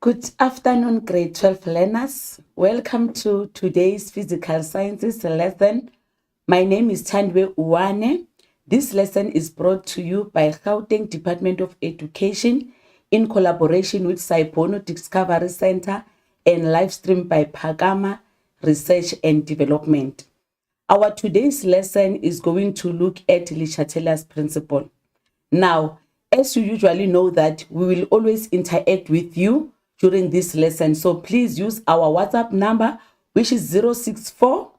Good afternoon, grade 12 learners. Welcome to today's physical sciences lesson. My name is Thandwe Uwane. This lesson is brought to you by Gauteng Department of Education in collaboration with Saipono Discovery Center and live stream by Phakama Research and Development. Our today's lesson is going to look at Le Chatelier's principle. Now, as you usually know that we will always interact with you during this lesson. So please use our WhatsApp number, which is 064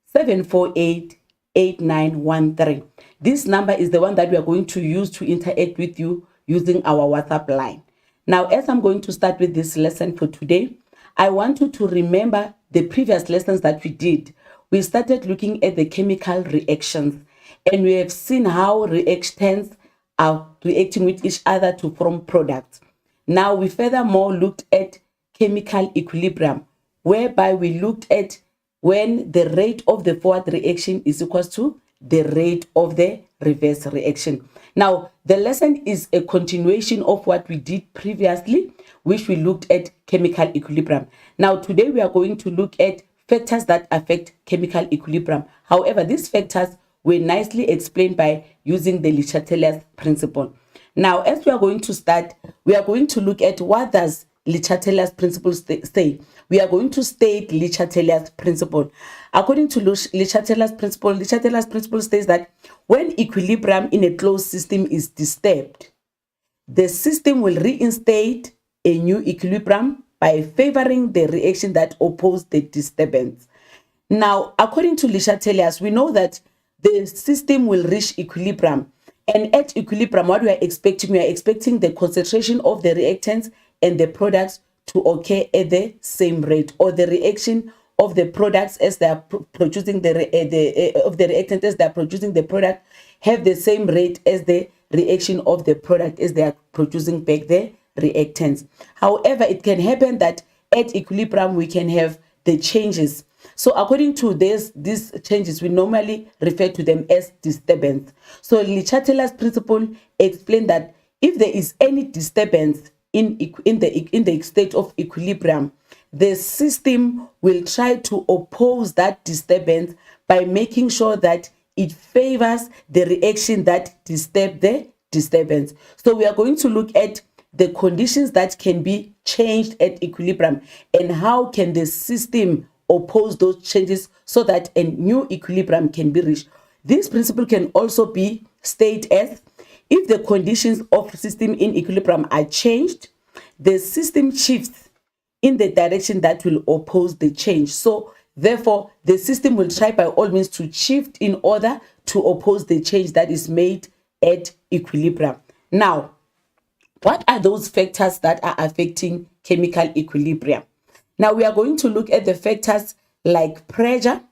748 8913. This number is the one that we are going to use to interact with you using our WhatsApp line. Now, as I'm going to start with this lesson for today, I want you to remember the previous lessons that we did. We started looking at the chemical reactions, and we have seen how reactants are reacting with each other to form products. Now, we furthermore looked at chemical equilibrium, whereby we looked at when the rate of the forward reaction is equal to the rate of the reverse reaction. Now, the lesson is a continuation of what we did previously, which we looked at chemical equilibrium. Now, today we are going to look at factors that affect chemical equilibrium. However, these factors were nicely explained by using the Le Chatelier's principle. Now, as we are going to start, we are going to look at what does Le Chatelier's principle say. We are going to state Le Chatelier's principle. According to Le Chatelier's principle states that when equilibrium in a closed system is disturbed, the system will reinstate a new equilibrium by favoring the reaction that opposes the disturbance. Now, according to Le Chatelier's, we know that the system will reach equilibrium. And at equilibrium, what we are expecting the concentration of the reactants and the products to occur at the same rate, or the reaction of the products as they are producing the reactants as they are producing the product have the same rate as the reaction of the product as they are producing back the reactants. However, it can happen that at equilibrium we can have the changes. So according to these changes, we normally refer to them as disturbance. So Le Chatelier's principle explains that if there is any disturbance in the state of equilibrium, the system will try to oppose that disturbance by making sure that it favors the reaction that disturbs the disturbance. So we are going to look at the conditions that can be changed at equilibrium and how can the system oppose those changes so that a new equilibrium can be reached. This principle can also be stated as if the conditions of the system in equilibrium are changed, the system shifts in the direction that will oppose the change. So therefore, the system will try by all means to shift in order to oppose the change that is made at equilibrium. Now, what are those factors that are affecting chemical equilibrium? Now, we are going to look at the factors like pressure.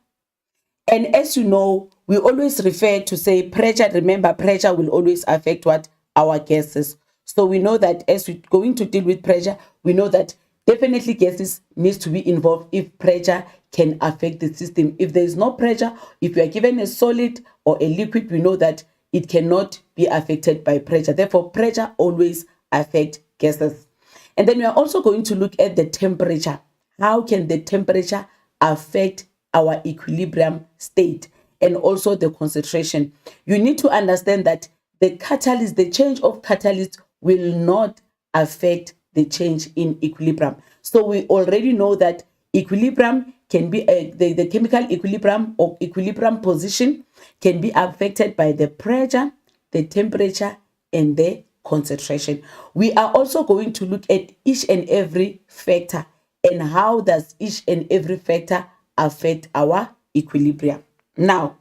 And as you know, we always refer to say pressure. Remember, pressure will always affect what? Our gases. So we know that as we're going to deal with pressure, we know that definitely gases needs to be involved if pressure can affect the system. If there is no pressure, if you are given a solid or a liquid, we know that it cannot be affected by pressure. Therefore, pressure always affects gases. And then we are also going to look at the temperature. How can the temperature affect our equilibrium state and also the concentration? You need to understand that the catalyst, the change of catalyst will not affect the change in equilibrium. So we already know that equilibrium can be, the chemical equilibrium or equilibrium position can be affected by the pressure, the temperature, and the concentration. We are also going to look at each and every factor and how does each and every factor affect our equilibrium. Now,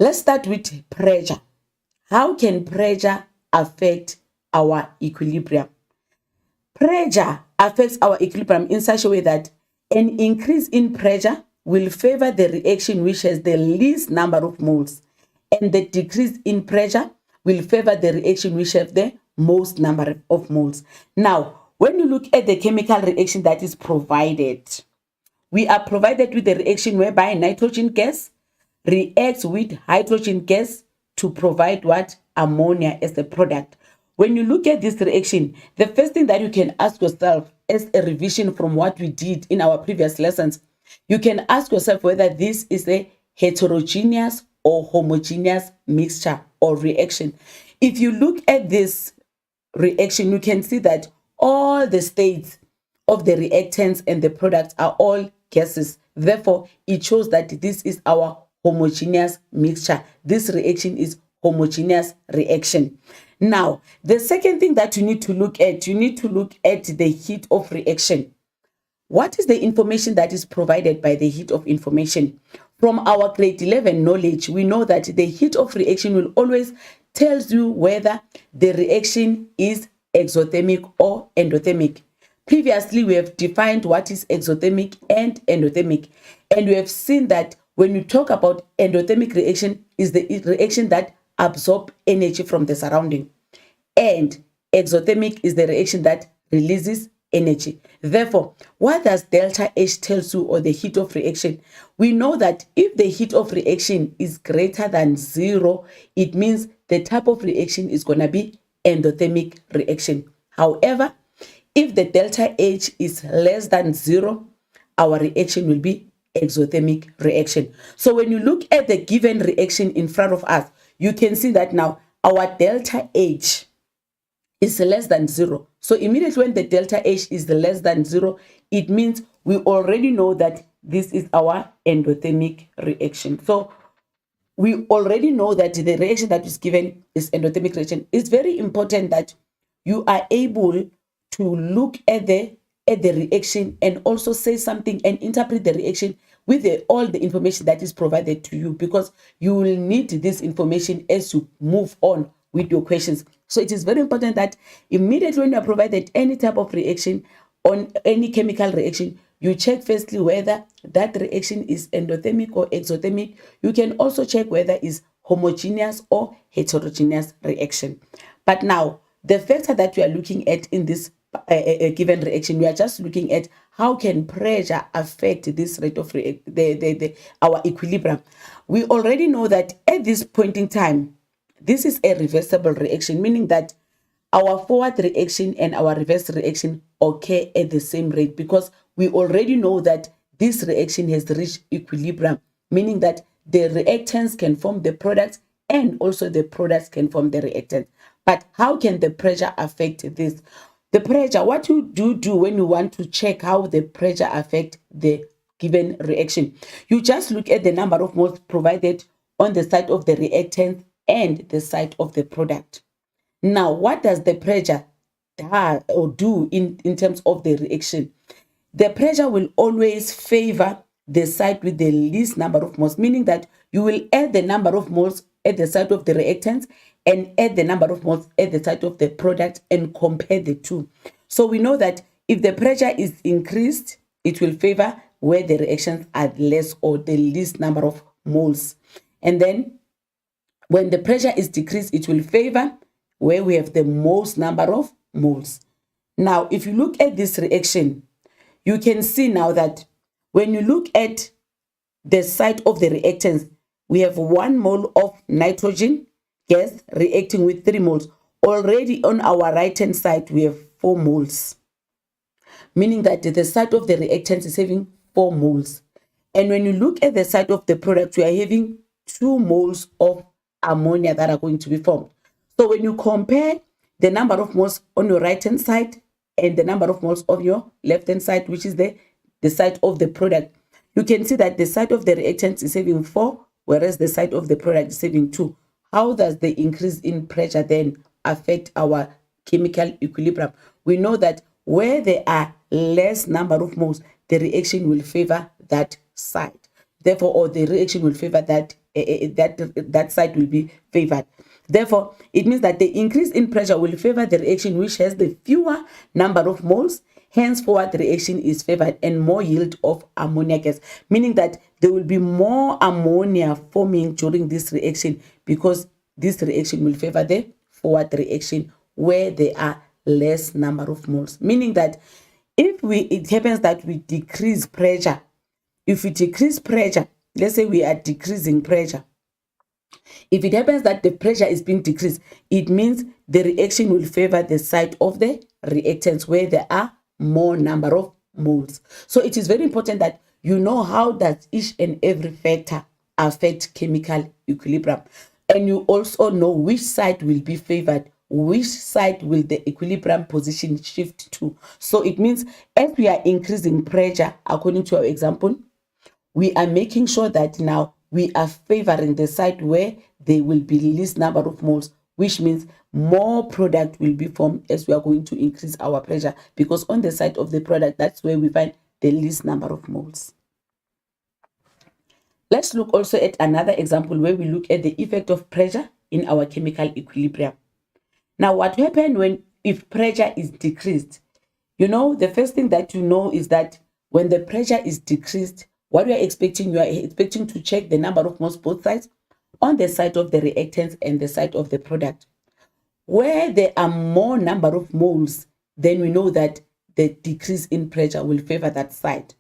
let's start with pressure. How can pressure affect our equilibrium? Pressure affects our equilibrium in such a way that an increase in pressure will favor the reaction which has the least number of moles, and the decrease in pressure will favor the reaction which has the most number of moles. Now, when you look at the chemical reaction that is provided, we are provided with the reaction whereby nitrogen gas reacts with hydrogen gas to provide what? Ammonia as a product. when you look at this reaction, the first thing that you can ask yourself as a revision from what we did in our previous lessons, you can ask yourself whether this is a heterogeneous or homogeneous mixture or reaction. If you look at this reaction, you can see that all the states of the reactants and the products are all gases. Therefore, it shows that this is our homogeneous mixture. This reaction is homogeneous reaction. Now, the second thing that you need to look at the heat of reaction. What is the information that is provided by the heat of information? From our grade 11 knowledge, we know that the heat of reaction will always tells you whether the reaction is exothermic or endothermic. Previously, we have defined what is exothermic and endothermic. And we have seen that when you talk about endothermic reaction, is the reaction that absorbs energy from the surrounding. And exothermic is the reaction that releases energy. Therefore, what does delta H tells you, or the heat of reaction? We know that if the heat of reaction is greater than 0, it means the type of reaction is going to be endothermic reaction. However, if the delta H is less than 0, our reaction will be exothermic reaction. So when you look at the given reaction in front of us, you can see that now our delta H is less than 0. So immediately when the delta H is less than 0, it means we already know that this is our endothermic reaction. So we already know that the reaction that is given is endothermic reaction. It's very important that you are able to look at the reaction and also say something and interpret the reaction with all the information that is provided to you, because you will need this information as you move on with your questions. So it is very important that immediately when you are provided any type of reaction on any chemical reaction, you check firstly whether that reaction is endothermic or exothermic. You can also check whether it's homogeneous or heterogeneous reaction. But now, the factor that we are looking at in this given reaction, we are just looking at how can pressure affect this rate of our equilibrium. We already know that at this point in time, this is a reversible reaction, meaning that our forward reaction and our reverse reaction occur at the same rate, because we already know that this reaction has reached equilibrium, meaning that the reactants can form the products and also the products can form the reactants. But how can the pressure affect this? The pressure, what you do when you want to check how the pressure affects the given reaction, you just look at the number of moles provided on the side of the reactant and the side of the product. Now, what does the pressure do in terms of the reaction? The pressure will always favor the side with the least number of moles, meaning that you will add the number of moles at the side of the reactants and add the number of moles at the side of the product and compare the two. So we know that if the pressure is increased, it will favor where the reactions are less or the least number of moles. And then when the pressure is decreased, it will favor where we have the most number of moles. Now, if you look at this reaction, you can see now that when you look at the side of the reactants, we have 1 mole of nitrogen gas reacting with 3 moles. Already on our right-hand side, we have 4 moles, meaning that the side of the reactants is having 4 moles. And when you look at the side of the product, we are having 2 moles of ammonia that are going to be formed. So when you compare the number of moles on your right-hand side and the number of moles on your left-hand side, which is the side of the product, you can see that the side of the reactant is having 4, whereas the side of the product is having 2. How does the increase in pressure then affect our chemical equilibrium? We know that where there are less number of moles, the reaction will favor that side. Therefore, or the reaction will favor that side will be favored. Therefore, it means that the increase in pressure will favor the reaction which has the fewer number of moles. Hence, forward reaction is favored and more yield of ammonia gas, meaning that there will be more ammonia forming during this reaction, because this reaction will favor the forward reaction where there are less number of moles. Meaning that if it happens that we decrease pressure, if we decrease pressure, let's say we are decreasing pressure, If it happens that the pressure is being decreased, it means the reaction will favor the side of the reactants where there are more number of moles. So it is very important that you know how does each and every factor affect chemical equilibrium. And you also know which side will be favored, which side will the equilibrium position shift to. So it means as we are increasing pressure, according to our example, we are making sure that now we are favoring the side where there will be least number of moles, which means more product will be formed as we are going to increase our pressure, because on the side of the product, that's where we find the least number of moles. Let's look also at another example where we look at the effect of pressure in our chemical equilibrium. Now, what happens if pressure is decreased? The first thing that you know is that when the pressure is decreased, what you are expecting to check the number of moles both sides, on the side of the reactants and the side of the product. Where there are more number of moles, then we know that the decrease in pressure will favor that side.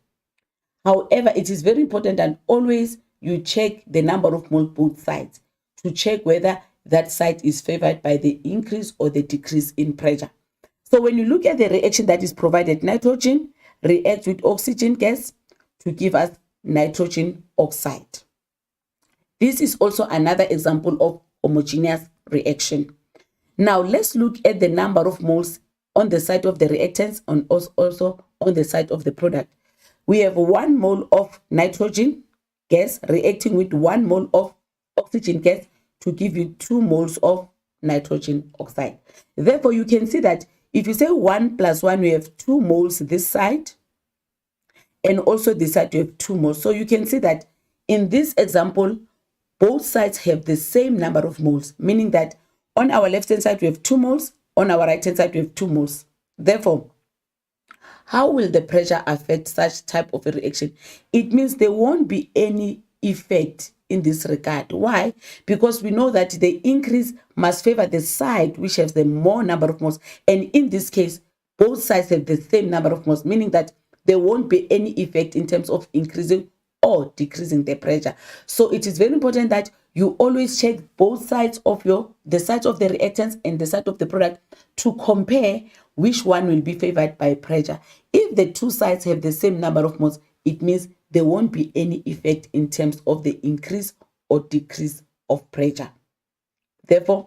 However, it is very important that always you check the number of moles both sides to check whether that side is favored by the increase or the decrease in pressure. So when you look at the reaction that is provided, nitrogen reacts with oxygen gas to give us nitrogen oxide. This is also another example of homogeneous reaction. Now let's look at the number of moles on the side of the reactants and also on the side of the product. We have 1 mole of nitrogen gas reacting with 1 mole of oxygen gas to give you 2 moles of nitrogen oxide. Therefore, you can see that if you say 1 plus 1, we have 2 moles this side, and also this side you have 2 moles. So you can see that in this example, both sides have the same number of moles, meaning that on our left-hand side we have 2 moles, on our right-hand side we have 2 moles. Therefore, how will the pressure affect such type of a reaction? It means there won't be any effect in this regard. Why? Because we know that the increase must favor the side which has the more number of moles. And in this case, both sides have the same number of moles, meaning that there won't be any effect in terms of increasing or decreasing the pressure. So it is very important that you always check both sides of the sides of the reactants and the side of the product to compare which one will be favored by pressure. If the two sides have the same number of moles, it means there won't be any effect in terms of the increase or decrease of pressure. Therefore,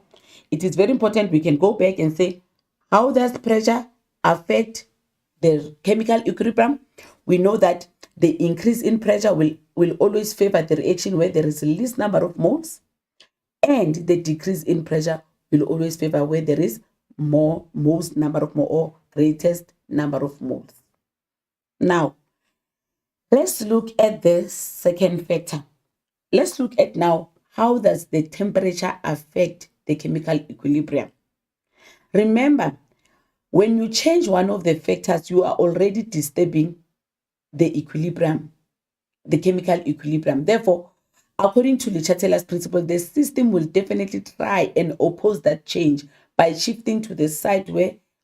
it is very important we can go back and say, how does pressure affect the chemical equilibrium? We know that the increase in pressure will always favor the reaction where there is the least number of moles, and the decrease in pressure will always favor where there is most number of moles or greatest number of moles. Now, let's look at the second factor. Let's look at now, how does the temperature affect the chemical equilibrium? Remember, when you change one of the factors, you are already disturbing the equilibrium, the chemical equilibrium. Therefore, according to Le Chatelier's principle, the system will definitely try and oppose that change by shifting to the side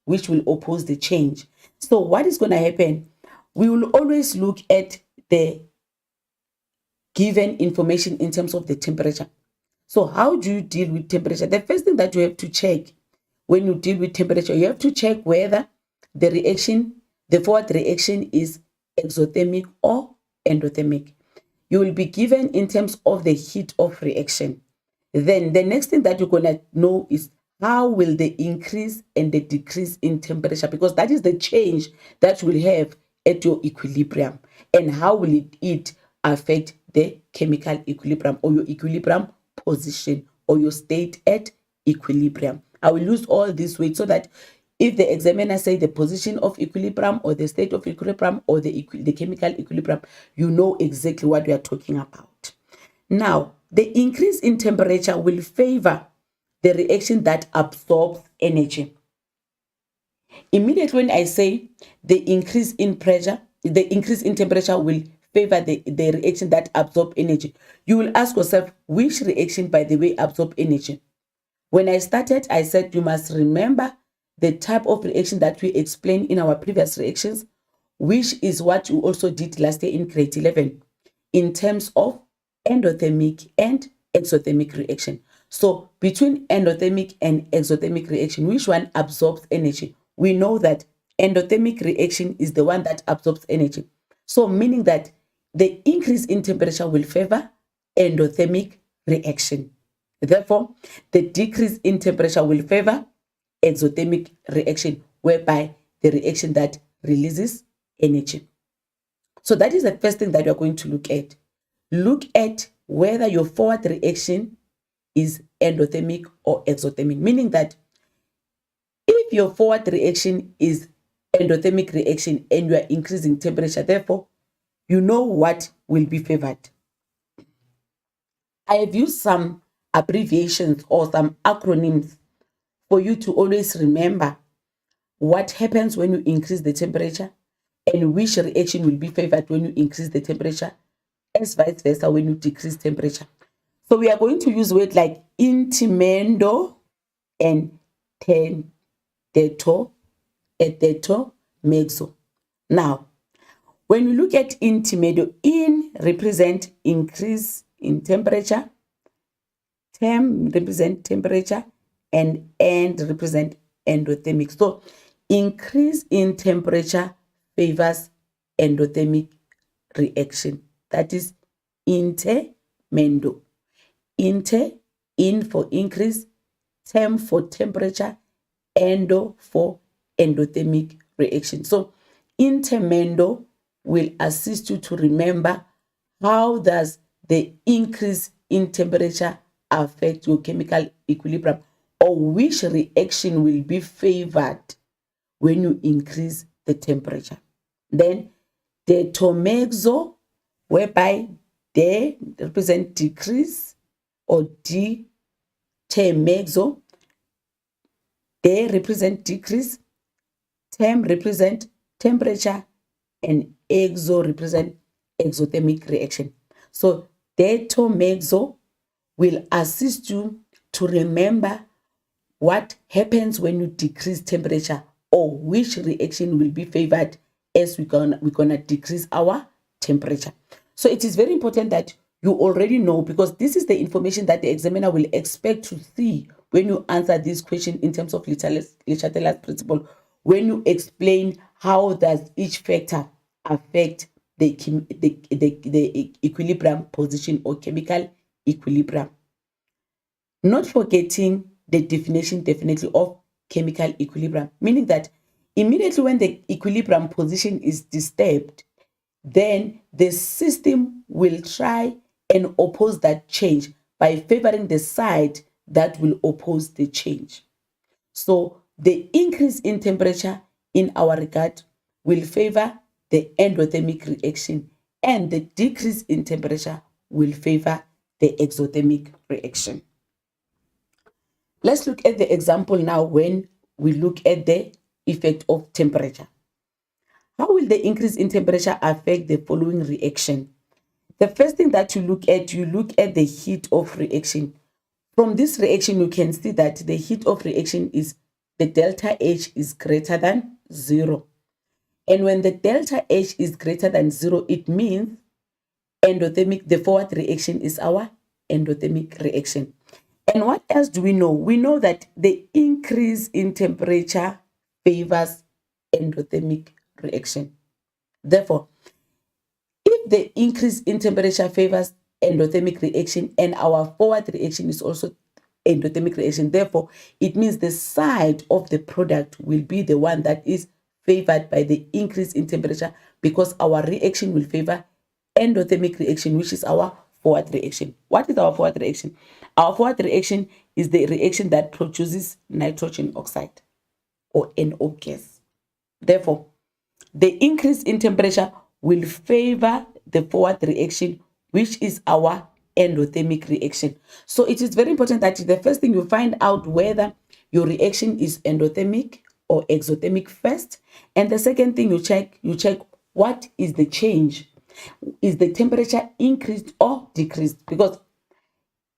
which will oppose the change. So what is going to happen? We will always look at the given information in terms of the temperature. So how do you deal with temperature? The first thing that you have to check when you deal with temperature, you have to check whether the forward reaction is exothermic or endothermic. You will be given in terms of the heat of reaction. Then the next thing that you're going to know is how will the increase and the decrease in temperature, because that is the change that you will have at your equilibrium, and how will it affect the chemical equilibrium or your equilibrium position or your state at equilibrium. I will use all this weight so that if the examiner say the position of equilibrium or the state of equilibrium or the chemical equilibrium, you know exactly what we are talking about. Now, the increase in temperature will favor the reaction that absorbs energy. Immediately when I say the increase in pressure, the increase in temperature will favor the reaction that absorbs energy, you will ask yourself, which reaction, by the way, absorb energy? When I started, I said you must remember the type of reaction that we explained in our previous reactions, which is what you also did last year in grade 11, in terms of endothermic and exothermic reaction. So between endothermic and exothermic reaction, which one absorbs energy? We know that endothermic reaction is the one that absorbs energy. So meaning that the increase in temperature will favor endothermic reaction. Therefore, the decrease in temperature will favor exothermic reaction, whereby the reaction that releases energy. So that is the first thing that you're going to look at. Look at whether your forward reaction is endothermic or exothermic, meaning that if your forward reaction is endothermic reaction and you are increasing temperature, therefore, you know what will be favored. I have used some abbreviations or some acronyms for you to always remember what happens when you increase the temperature and which reaction will be favored when you increase the temperature, as vice versa when you decrease temperature. So we are going to use words like intimendo and tendeto, eteto, mezzo. Now, when we look at intimendo, in represent increase in temperature, tem represent temperature, and end represent endothermic. So increase in temperature favors endothermic reaction. That is intermendo. Inter, in for increase, tem for temperature, endo for endothermic reaction. So intermendo will assist you to remember how does the increase in temperature affect your chemical equilibrium, or which reaction will be favored when you increase the temperature. Then detomexo, whereby de represent decrease, or detemexo, de represent decrease, tem represent temperature, and exo represent exothermic reaction. So detomexo will assist you to remember what happens when you decrease temperature, or which reaction will be favored as we're gonna decrease our temperature. So it is very important that you already know, because this is the information that the examiner will expect to see when you answer this question in terms of Le Chatelier's principle, when you explain how does each factor affect the equilibrium position or chemical equilibrium. Not forgetting the definition definitely of chemical equilibrium, meaning that immediately when the equilibrium position is disturbed, then the system will try and oppose that change by favoring the side that will oppose the change. So the increase in temperature in our regard will favor the endothermic reaction, and the decrease in temperature will favor the exothermic reaction. Let's look at the example now when we look at the effect of temperature. How will the increase in temperature affect the following reaction? The first thing that you look at the heat of reaction. From this reaction, you can see that the heat of reaction is the delta H is greater than 0. And when the delta H is greater than 0, it means endothermic, the forward reaction is our endothermic reaction. And what else do we know? We know that the increase in temperature favors endothermic reaction. Therefore, if the increase in temperature favors endothermic reaction and our forward reaction is also endothermic reaction, therefore, it means the side of the product will be the one that is favored by the increase in temperature, because our reaction will favor endothermic reaction, which is our forward reaction. What is our forward reaction? Our forward reaction is the reaction that produces nitrogen oxide, or NO gas. Therefore, the increase in temperature will favor the forward reaction, which is our endothermic reaction. So it is very important that the first thing you find out whether your reaction is endothermic or exothermic first. And the second thing you check what is the change. Is the temperature increased or decreased? Because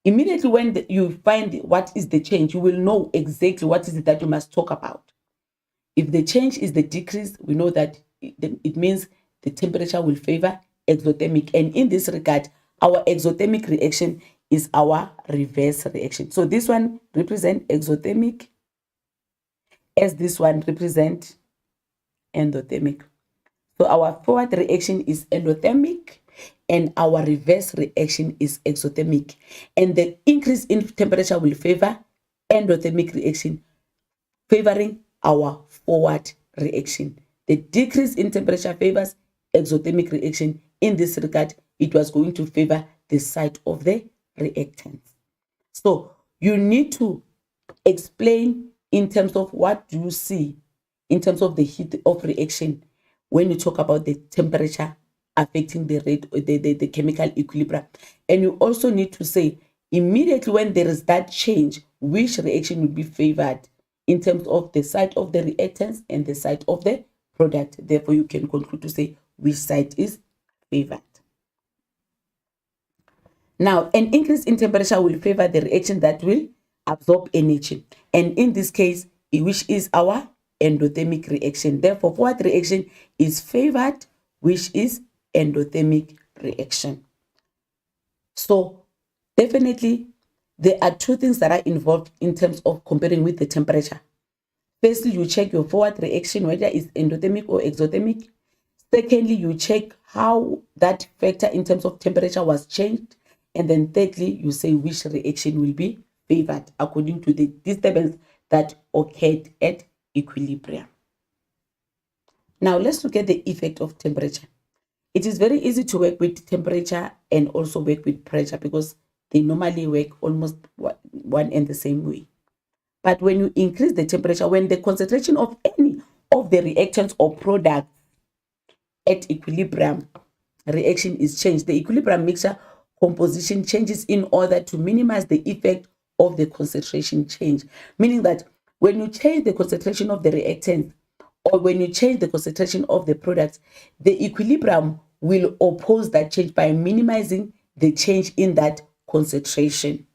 immediately when you find what is the change, you will know exactly what is it that you must talk about. If the change is the decrease, we know that it means the temperature will favor exothermic. And in this regard, our exothermic reaction is our reverse reaction. So this one represents exothermic, as this one represents endothermic. So our forward reaction is endothermic and our reverse reaction is exothermic. And the increase in temperature will favor endothermic reaction, favoring our forward reaction. The decrease in temperature favors exothermic reaction. In this regard, it was going to favor the site of the reactants. So you need to explain in terms of what do you see in terms of the heat of reaction when you talk about the temperature affecting the rate, the chemical equilibrium. And you also need to say immediately when there is that change, which reaction will be favored in terms of the site of the reactants and the site of the product. Therefore, you can conclude to say which site is favored. Now, an increase in temperature will favor the reaction that will absorb energy. And in this case, which is our endothermic reaction. Therefore, forward reaction is favored, which is endothermic reaction. So, definitely, there are two things that are involved in terms of comparing with the temperature. Firstly, you check your forward reaction, whether it's endothermic or exothermic. Secondly, you check how that factor in terms of temperature was changed. And then thirdly, you say which reaction will be favored according to the disturbance that occurred at equilibrium. Now, let's look at the effect of temperature. It is very easy to work with temperature and also work with pressure because they normally work almost one and the same way. But when you increase the temperature, when the concentration of any of the reactants or products at equilibrium, reaction is changed. The equilibrium mixture composition changes in order to minimize the effect of the concentration change. Meaning that when you change the concentration of the reactant or when you change the concentration of the products, the equilibrium will oppose that change by minimizing the change in that concentration.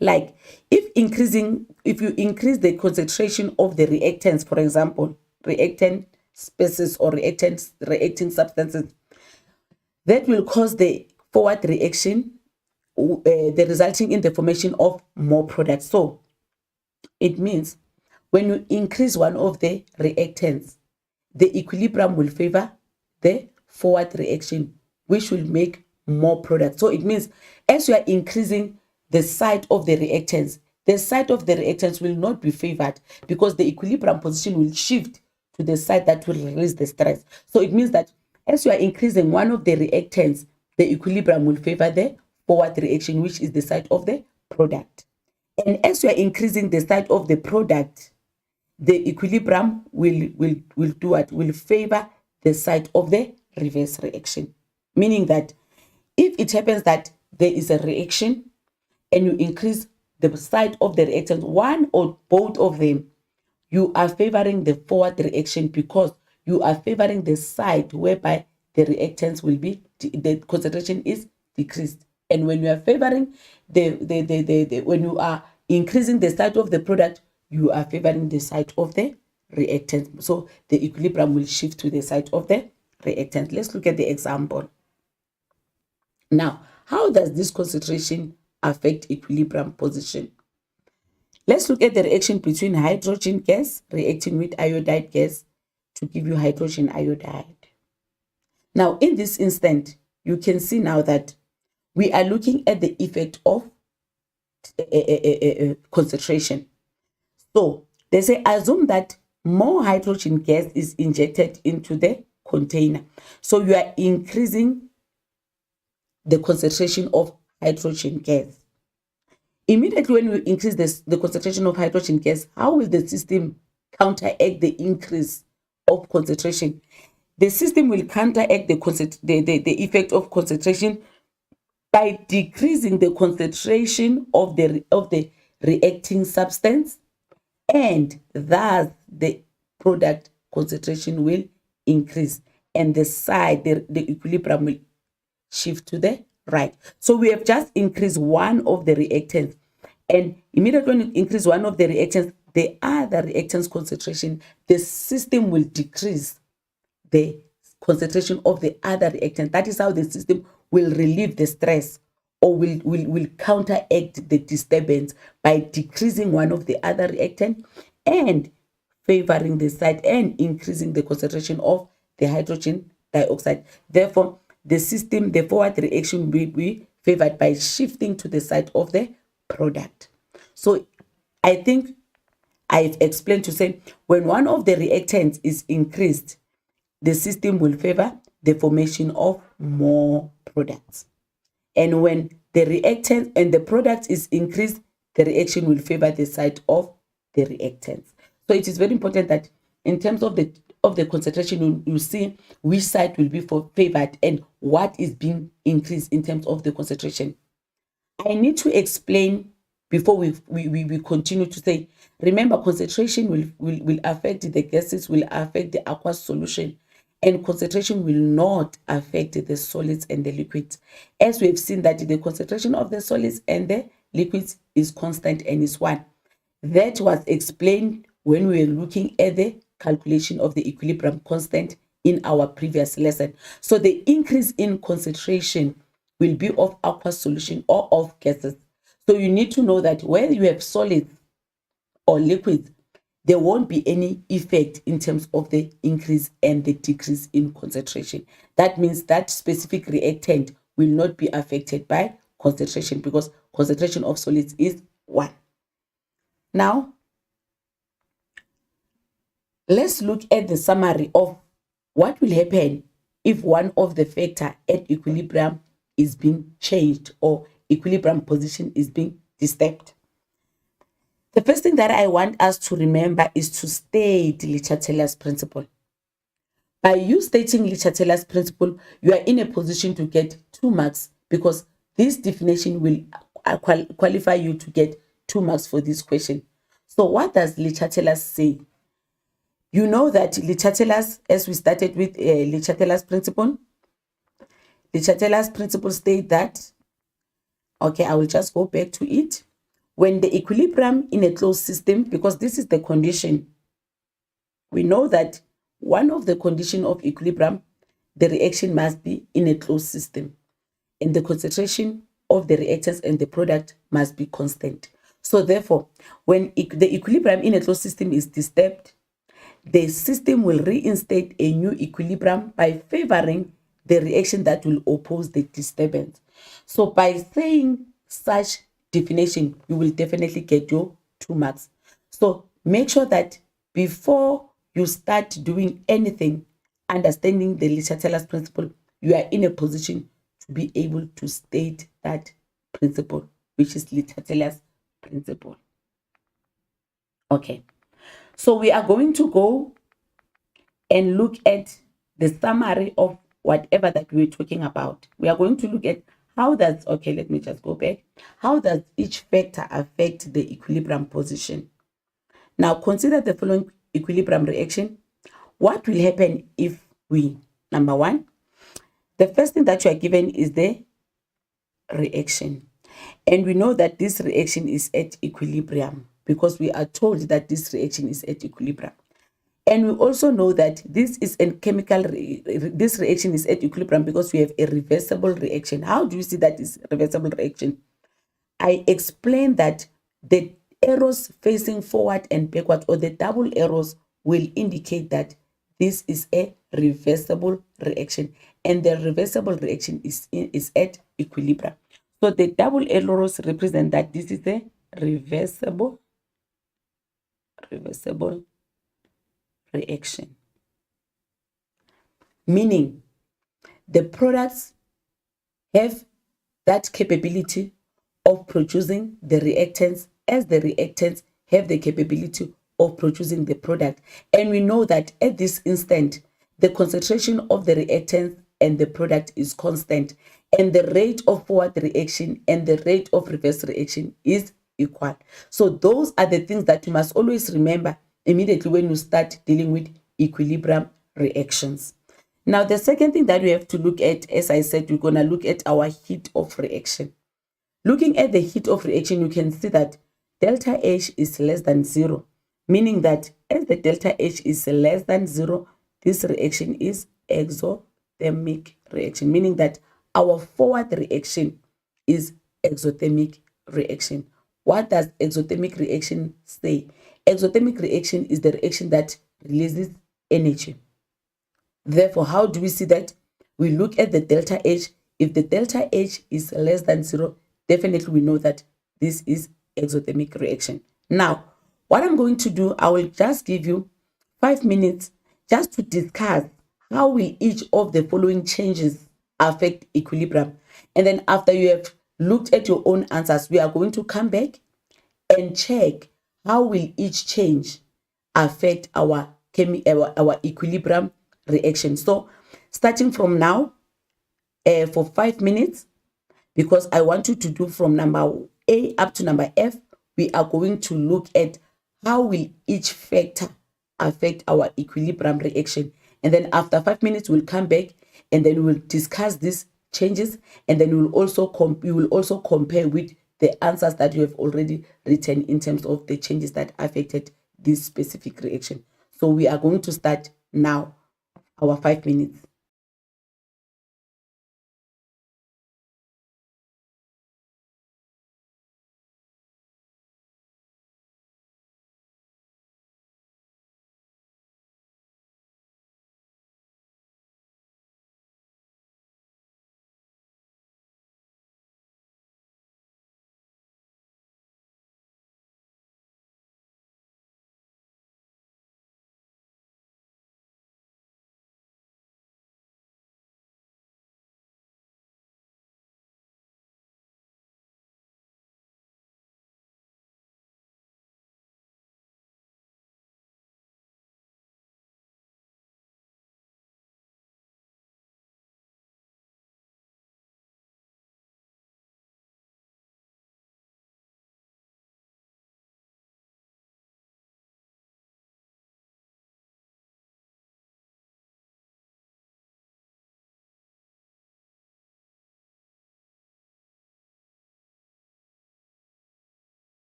Like if you increase the concentration of the reactants, for example, reactant species or reacting substances, that will cause the forward reaction, the resulting in the formation of more products. So it means when you increase one of the reactants, the equilibrium will favor the forward reaction, which will make more products. So it means as you are increasing the site of the reactants, the site of the reactants will not be favored because the equilibrium position will shift to the side that will release the stress. So it means that as you are increasing one of the reactants, the equilibrium will favor the forward reaction, which is the site of the product. And as you are increasing the site of the product, the equilibrium will do what? Will favor the site of the reverse reaction. Meaning that if it happens that there is a reaction and you increase the site of the reactant, one or both of them, you are favoring the forward reaction because you are favoring the site whereby the reactants will be, the concentration is decreased. And when you are favoring when you are increasing the site of the product, you are favoring the site of the reactant. So the equilibrium will shift to the site of the reactant. Let's look at the example. Now, how does this concentration affect equilibrium position? Let's look at the reaction between hydrogen gas reacting with iodide gas to give you hydrogen iodide. Now, in this instant, you can see now that we are looking at the effect of concentration. So they say assume that more hydrogen gas is injected into the container. So you are increasing the concentration of hydrogen gas. Immediately when you increase the concentration of hydrogen gas, how will the system counteract the increase of concentration? The system will counteract the effect of concentration by decreasing the concentration of the reacting substance, and thus the product concentration will increase, and the equilibrium will shift to the right. So we have just increased one of the reactants, and immediately when you increase one of the reactants, the other reactant's concentration, the system will decrease the concentration of the other reactant. That is how the system will relieve the stress or will counteract the disturbance by decreasing one of the other reactant and favoring the site and increasing the concentration of the hydrogen dioxide. Therefore, the forward reaction will be favored by shifting to the side of the product. So I think I've explained to say when one of the reactants is increased, the system will favor the formation of more products. And when the reactant and the product is increased, the reaction will favor the side of the reactants. So it is very important that in terms of the concentration, you see which side will be favored and what is being increased in terms of the concentration. I need to explain before we continue to say, remember, concentration will affect the gases, will affect the aqueous solution, and concentration will not affect the solids and the liquids. As we have seen that the concentration of the solids and the liquids is constant and is 1. That was explained when we were looking at the calculation of the equilibrium constant in our previous lesson. So the increase in concentration will be of aqueous solution or of gases. So you need to know that whether you have solids or liquids, there won't be any effect in terms of the increase and the decrease in concentration. That means that specific reactant will not be affected by concentration because concentration of solids is 1. Now, let's look at the summary of what will happen if one of the factor at equilibrium is being changed or equilibrium position is being disturbed. The first thing that I want us to remember is to state Le Chatelier's principle. By you stating Le Chatelier's principle, you are in a position to get 2 marks because this definition will qualify you to get 2 marks for this question. So what does Le Chatelier say? You know that Le Chatelier's, as we started with Le Chatelier's principle, Le Chatelier's principle states that, okay, I will just go back to it. When the equilibrium in a closed system, because this is the condition, we know that one of the conditions of equilibrium, the reaction must be in a closed system, and the concentration of the reactants and the product must be constant. So therefore, when the equilibrium in a closed system is disturbed, the system will reinstate a new equilibrium by favoring the reaction that will oppose the disturbance. So by saying such definition, you will definitely get your 2 marks. So make sure that before you start doing anything, understanding the Le Chatelier's principle, you are in a position to be able to state that principle, which is Le Chatelier's principle. Okay, so we are going to go and look at the summary of whatever that we're talking about. We are going to look at how does, okay, let me just go back. How does each factor affect the equilibrium position? Now consider the following equilibrium reaction. What will happen if we, number 1, the first thing that you are given is the reaction. And we know that this reaction is at equilibrium because we are told that this reaction is at equilibrium. And we also know that this is a chemical, this reaction is at equilibrium because we have a reversible reaction. How do you see that is reversible reaction? I explained that the arrows facing forward and backward, or the double arrows, will indicate that this is a reversible reaction, and the reversible reaction is at equilibrium. So the double arrows represent that this is a reversible reaction, meaning the products have that capability of producing the reactants as the reactants have the capability of producing the product. And we know that at this instant, the concentration of the reactants and the product is constant, and the rate of forward reaction and the rate of reverse reaction is equal. So those are the things that you must always remember immediately when you start dealing with equilibrium reactions. Now, the second thing that we have to look at, as I said, we're going to look at our heat of reaction. Looking at the heat of reaction, you can see that delta H is less than 0, meaning that as the delta H is less than 0, this reaction is exothermic reaction, meaning that our forward reaction is exothermic reaction. What does exothermic reaction say? Exothermic reaction is the reaction that releases energy. Therefore, how do we see that? We look at the delta H. If the delta H is less than 0, definitely we know that this is exothermic reaction. Now, what I'm going to do, I will just give you 5 minutes just to discuss how will each of the following changes affect equilibrium. And then after you have looked at your own answers, we are going to come back and check how will each change affect our equilibrium reaction. So starting from now, for 5 minutes, because I want you to do from number A up to number F, we are going to look at how will each factor affect our equilibrium reaction. And then after 5 minutes, we'll come back and then we'll discuss these changes, and then we will also compare with the answers that you have already written in terms of the changes that affected this specific reaction. So we are going to start now our 5 minutes.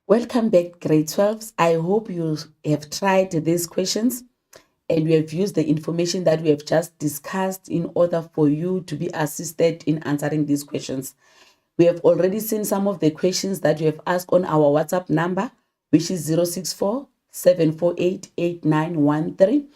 Welcome back, grade 12s. I hope you have tried these questions and you have used the information that we have just discussed in order for you to be assisted in answering these questions. We have already seen some of the questions that you have asked on our WhatsApp number, which is 064 748 8913.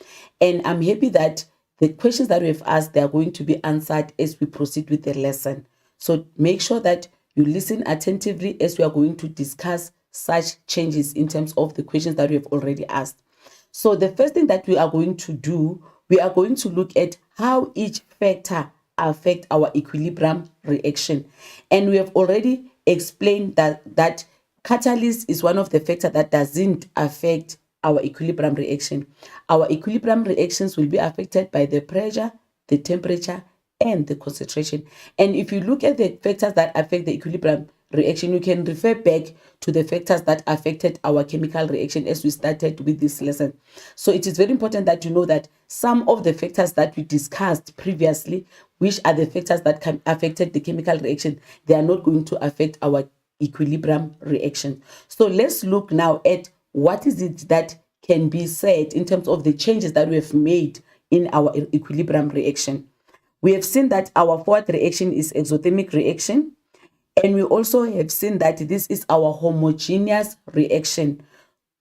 And I'm happy that the questions that we have asked, they are going to be answered as we proceed with the lesson. So make sure that you listen attentively as we are going to discuss such changes in terms of the questions that we have already asked. So the first thing that we are going to do, we are going to look at how each factor affect our equilibrium reaction. And we have already explained that catalyst is one of the factors that doesn't affect our equilibrium reaction. Our equilibrium reactions will be affected by the pressure, the temperature, and the concentration. And if you look at the factors that affect the equilibrium reaction, you can refer back to the factors that affected our chemical reaction as we started with this lesson. So it is very important that you know that some of the factors that we discussed previously, which are the factors that affected the chemical reaction, they are not going to affect our equilibrium reaction. So let's look now at what is it that can be said in terms of the changes that we have made in our equilibrium reaction. We have seen that our fourth reaction is exothermic reaction. And we also have seen that this is our homogeneous reaction,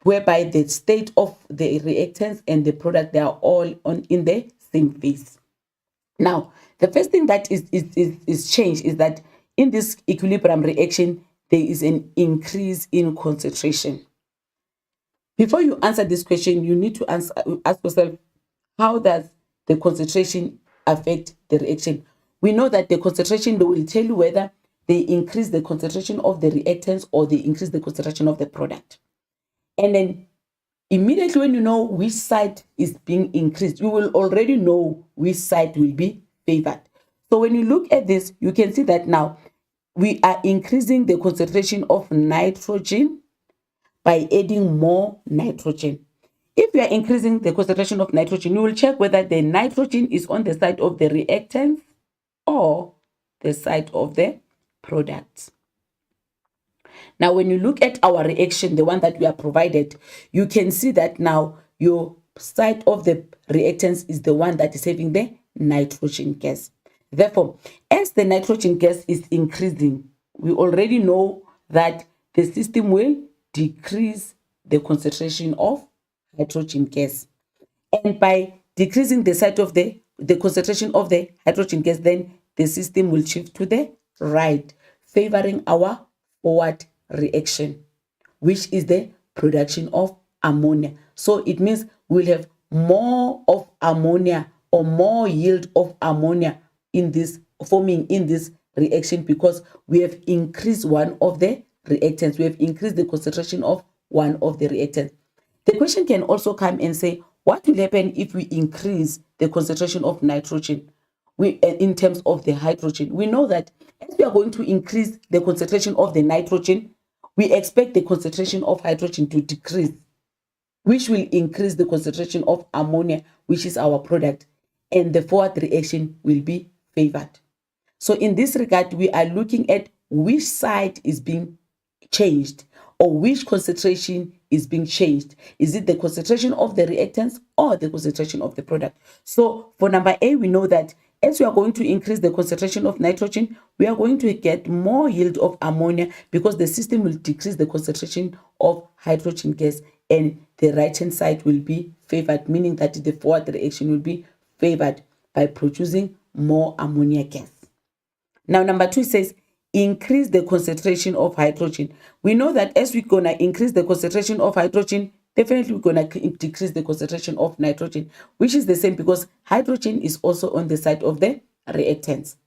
whereby the state of the reactants and the product, they are all in the same phase. Now, the first thing that is changed is that in this equilibrium reaction, there is an increase in concentration. Before you answer this question, you need to ask yourself, how does the concentration affect the reaction? We know that the concentration, they will tell you whether they increase the concentration of the reactants or they increase the concentration of the product. And then immediately when you know which side is being increased, you will already know which side will be favored. So when you look at this, you can see that now we are increasing the concentration of nitrogen by adding more nitrogen. If you are increasing the concentration of nitrogen, you will check whether the nitrogen is on the side of the reactants or the side of the products. Now, when you look at our reaction, the one that we are provided, you can see that now your side of the reactants is the one that is having the nitrogen gas. Therefore, as the nitrogen gas is increasing, we already know that the system will decrease the concentration of hydrogen gas. And by decreasing the side of the concentration of the hydrogen gas, then the system will shift to the right, favoring our forward reaction, which is the production of ammonia. So it means we'll have more of ammonia or more yield of ammonia in this forming in this reaction because we have increased one of the reactants. We have increased the concentration of one of the reactants. The question can also come and say, what will happen if we increase the concentration of nitrogen in terms of the hydrogen? We know that as we are going to increase the concentration of the nitrogen, we expect the concentration of hydrogen to decrease, which will increase the concentration of ammonia, which is our product, and the forward reaction will be favored. So in this regard, we are looking at which side is being changed or which concentration is being changed. Is it the concentration of the reactants or the concentration of the product? So for number A, we know that as we are going to increase the concentration of nitrogen, we are going to get more yield of ammonia because the system will decrease the concentration of hydrogen gas and the right-hand side will be favored, meaning that the forward reaction will be favored by producing more ammonia gas. Now, number 2 says, increase the concentration of hydrogen. We know that as we're going to increase the concentration of hydrogen, definitely we're going to decrease the concentration of nitrogen, which is the same because hydrogen is also on the side of the reactants.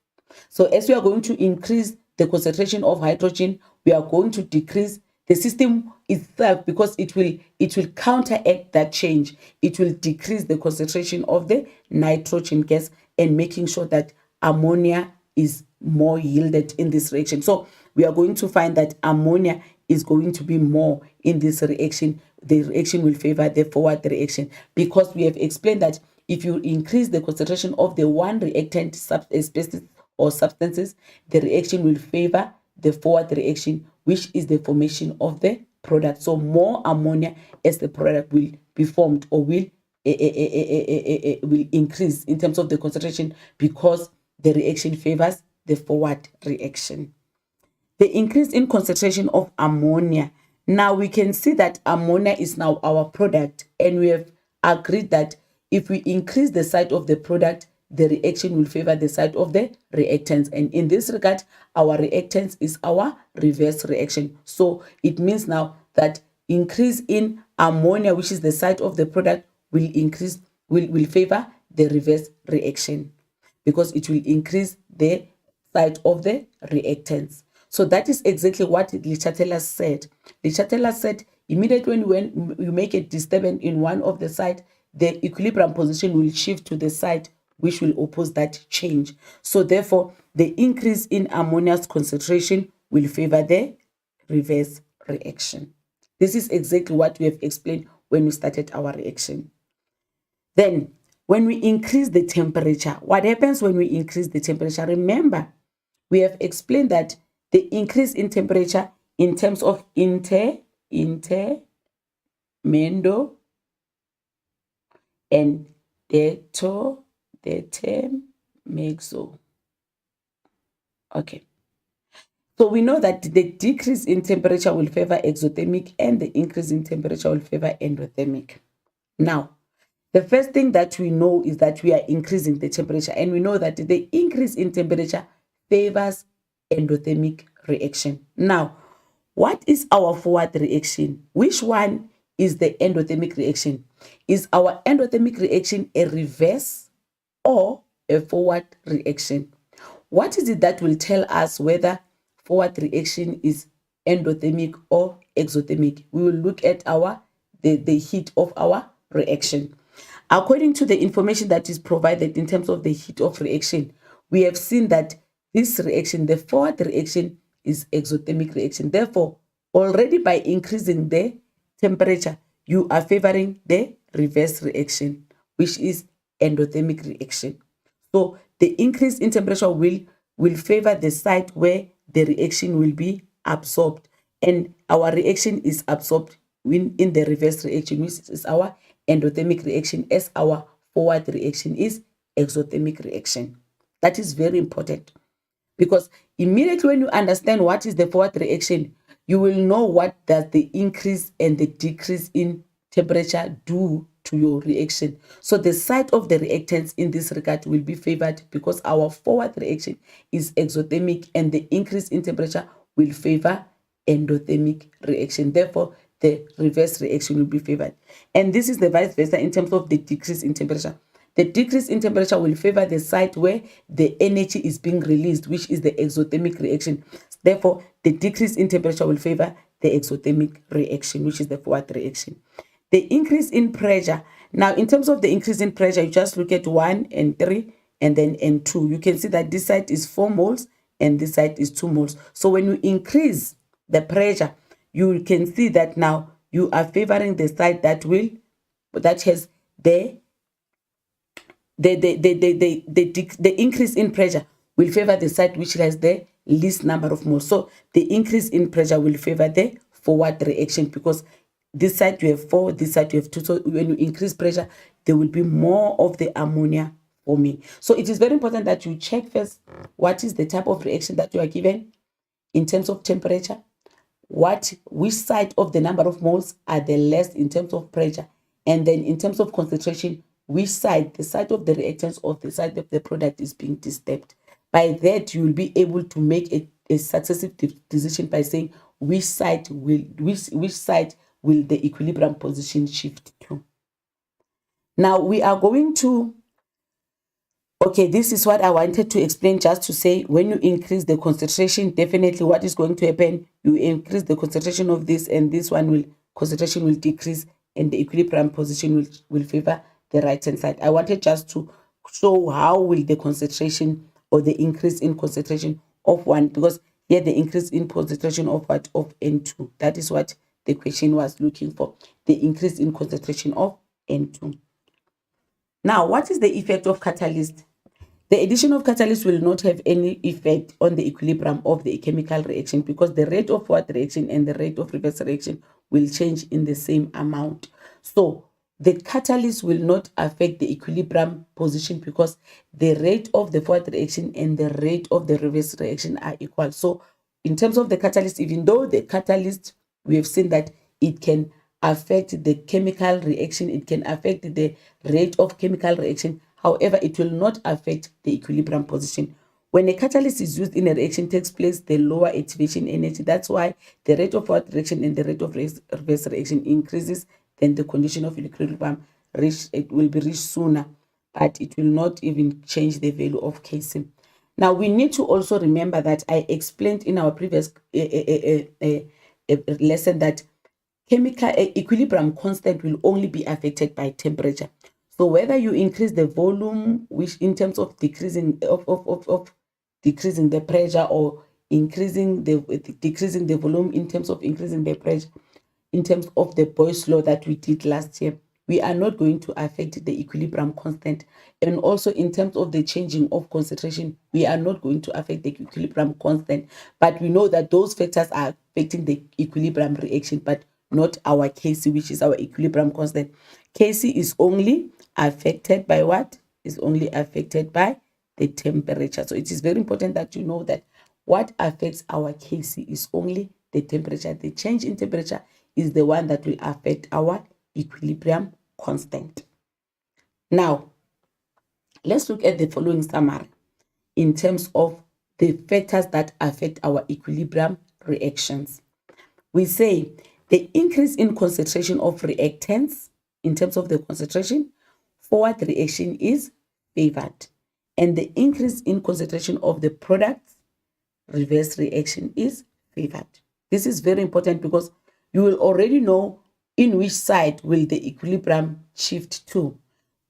So as we are going to increase the concentration of hydrogen, we are going to decrease the system itself because it will counteract that change. It will decrease the concentration of the nitrogen gas and making sure that ammonia is more yielded in this reaction. So we are going to find that ammonia is going to be more in this reaction. The reaction will favor the forward reaction because we have explained that if you increase the concentration of the one reactant species or substances, the reaction will favor the forward reaction, which is the formation of the product. So more ammonia as the product will be formed, or will increase in terms of the concentration, because the reaction favors the forward reaction. The increase in concentration of ammonia. Now we can see that ammonia is now our product, and we have agreed that if we increase the side of the product, the reaction will favor the side of the reactants. And in this regard, our reactants is our reverse reaction. So it means now that increase in ammonia, which is the side of the product, will favor the reverse reaction, because it will increase the side of the reactants. So that is exactly what Le Chatelain said. Le Chatelain said immediately when you make a disturbance in one of the side, the equilibrium position will shift to the side which will oppose that change. So therefore, the increase in ammonia's concentration will favor the reverse reaction. This is exactly what we have explained when we started our reaction. Then, when we increase the temperature, what happens when we increase the temperature? Remember, we have explained that the increase in temperature in terms of intermendo and determexo. Okay. So we know that the decrease in temperature will favor exothermic, and the increase in temperature will favor endothermic. Now, the first thing that we know is that we are increasing the temperature, and we know that the increase in temperature favors endothermic reaction. Now, what is our forward reaction? Which one is the endothermic reaction? Is our endothermic reaction a reverse or a forward reaction? What is it that will tell us whether forward reaction is endothermic or exothermic? We will look at the heat of our reaction. According to the information that is provided in terms of the heat of reaction, we have seen that this reaction, the forward reaction, is exothermic reaction. Therefore, already by increasing the temperature, you are favoring the reverse reaction, which is endothermic reaction. So the increase in temperature will favor the side where the reaction will be absorbed, and our reaction is absorbed in the reverse reaction, which is our endothermic reaction, as our forward reaction is exothermic reaction. That is very important, because immediately when you understand what is the forward reaction, you will know what does the increase and the decrease in temperature do to your reaction. So the side of the reactants in this regard will be favored, because our forward reaction is exothermic, and the increase in temperature will favor endothermic reaction. Therefore, the reverse reaction will be favored. And this is the vice versa in terms of the decrease in temperature. The decrease in temperature will favor the site where the energy is being released, which is the exothermic reaction. Therefore, the decrease in temperature will favor the exothermic reaction, which is the forward reaction. The increase in pressure. Now, in terms of the increase in pressure, you just look at 1 and 3 and then N2. You can see that this side is 4 moles and this side is 2 moles. So when you increase the pressure, you can see that now you are favoring the side that has the increase in pressure will favor the side which has the least number of moles. So the increase in pressure will favor the forward reaction, because this side you have 4, this side you have 2. So when you increase pressure, there will be more of the ammonia forming. So it is very important that you check first what is the type of reaction that you are given in terms of temperature, which side of the number of moles are the less in terms of pressure, and then in terms of concentration, which side, the side of the reactants or the side of the product, is being disturbed. By that, you will be able to make a successive decision by saying which side will the equilibrium position shift to. Now we are going to, okay, this is what I wanted to explain, just to say when you increase the concentration, definitely what is going to happen, you increase the concentration of this, and this concentration will decrease, and the equilibrium position will favor the right hand side. I wanted just to show how will the concentration or the increase in concentration of one, because here the increase in concentration of what? Of N2. That is what the question was looking for, the increase in concentration of N2. Now, what is the effect of catalyst? The addition of catalyst will not have any effect on the equilibrium of the chemical reaction because the rate of forward reaction and the rate of reverse reaction will change in the same amount. So the catalyst will not affect the equilibrium position because the rate of the forward reaction and the rate of the reverse reaction are equal. So in terms of the catalyst, even though the catalyst, we have seen that it can affect the chemical reaction, it can affect the rate of chemical reaction. However, it will not affect the equilibrium position. When a catalyst is used in a reaction takes place, the lower activation energy. That's why the rate of forward reaction and the rate of reverse reaction increases, then the condition of equilibrium it will be reached sooner, but it will not even change the value of Kc. Now, we need to also remember that I explained in our previous lesson that chemical equilibrium constant will only be affected by temperature. So whether you increase the volume, which in terms of decreasing decreasing the pressure, or decreasing the volume in terms of increasing the pressure, in terms of the Boyle's law that we did last year, we are not going to affect the equilibrium constant. And also in terms of the changing of concentration, we are not going to affect the equilibrium constant. But we know that those factors are affecting the equilibrium reaction, but not our Kc, which is our equilibrium constant. Kc is only affected by what? Is only affected by the temperature. So it is very important that you know that what affects our Kc is only the temperature. The change in temperature is the one that will affect our equilibrium constant. Now, let's look at the following summary in terms of the factors that affect our equilibrium reactions. We say the increase in concentration of reactants, in terms of the concentration, forward reaction is favored. And the increase in concentration of the products, reverse reaction is favored. This is very important because you will already know in which side will the equilibrium shift to.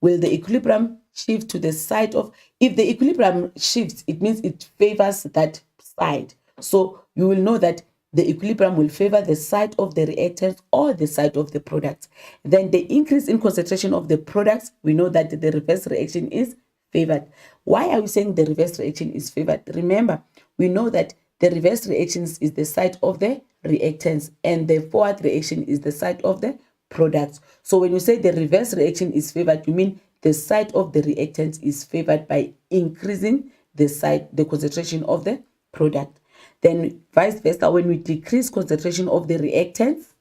Will the equilibrium shift to the side of, if the equilibrium shifts, it means it favors that side. So you will know that the equilibrium will favor the side of the reactants or the side of the products. Then the increase in concentration of the products, we know that the reverse reaction is favored. Why are we saying the reverse reaction is favored? Remember, we know that the reverse reactions is the side of the reactants and the forward reaction is the side of the products. So when you say the reverse reaction is favored, you mean the side of the reactants is favored by increasing the concentration of the product. Then vice versa, when we decrease concentration of the reactants,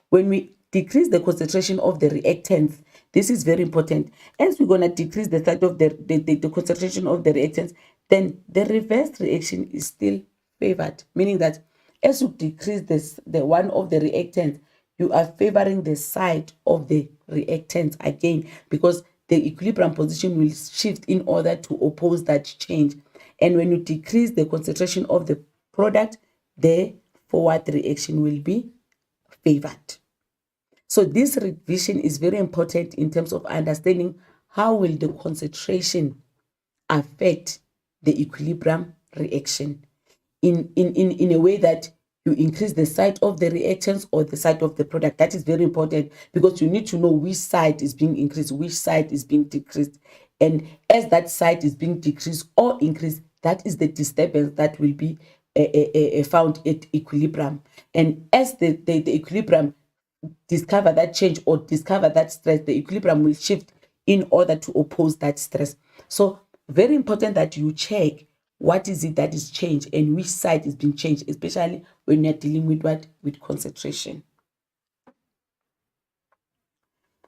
when we decrease the concentration of the reactants, this is very important. As we're going to decrease the side of the concentration of the reactants, then the reverse reaction is still favored, meaning that as you decrease the one of the reactants, you are favoring the side of the reactants again, because the equilibrium position will shift in order to oppose that change. And when you decrease the concentration of the product, the forward reaction will be favored. So this revision is very important in terms of understanding how will the concentration affect the equilibrium reaction in a way that you increase the side of the reactants or the side of the product. That is very important because you need to know which side is being increased, which side is being decreased. And as that side is being decreased or increased, that is the disturbance that will be found at equilibrium. And as the equilibrium discover that change or discover that stress, the equilibrium will shift in order to oppose that stress. So very important that you check what is it that is changed and which side is being changed, especially when you're dealing with what? With concentration.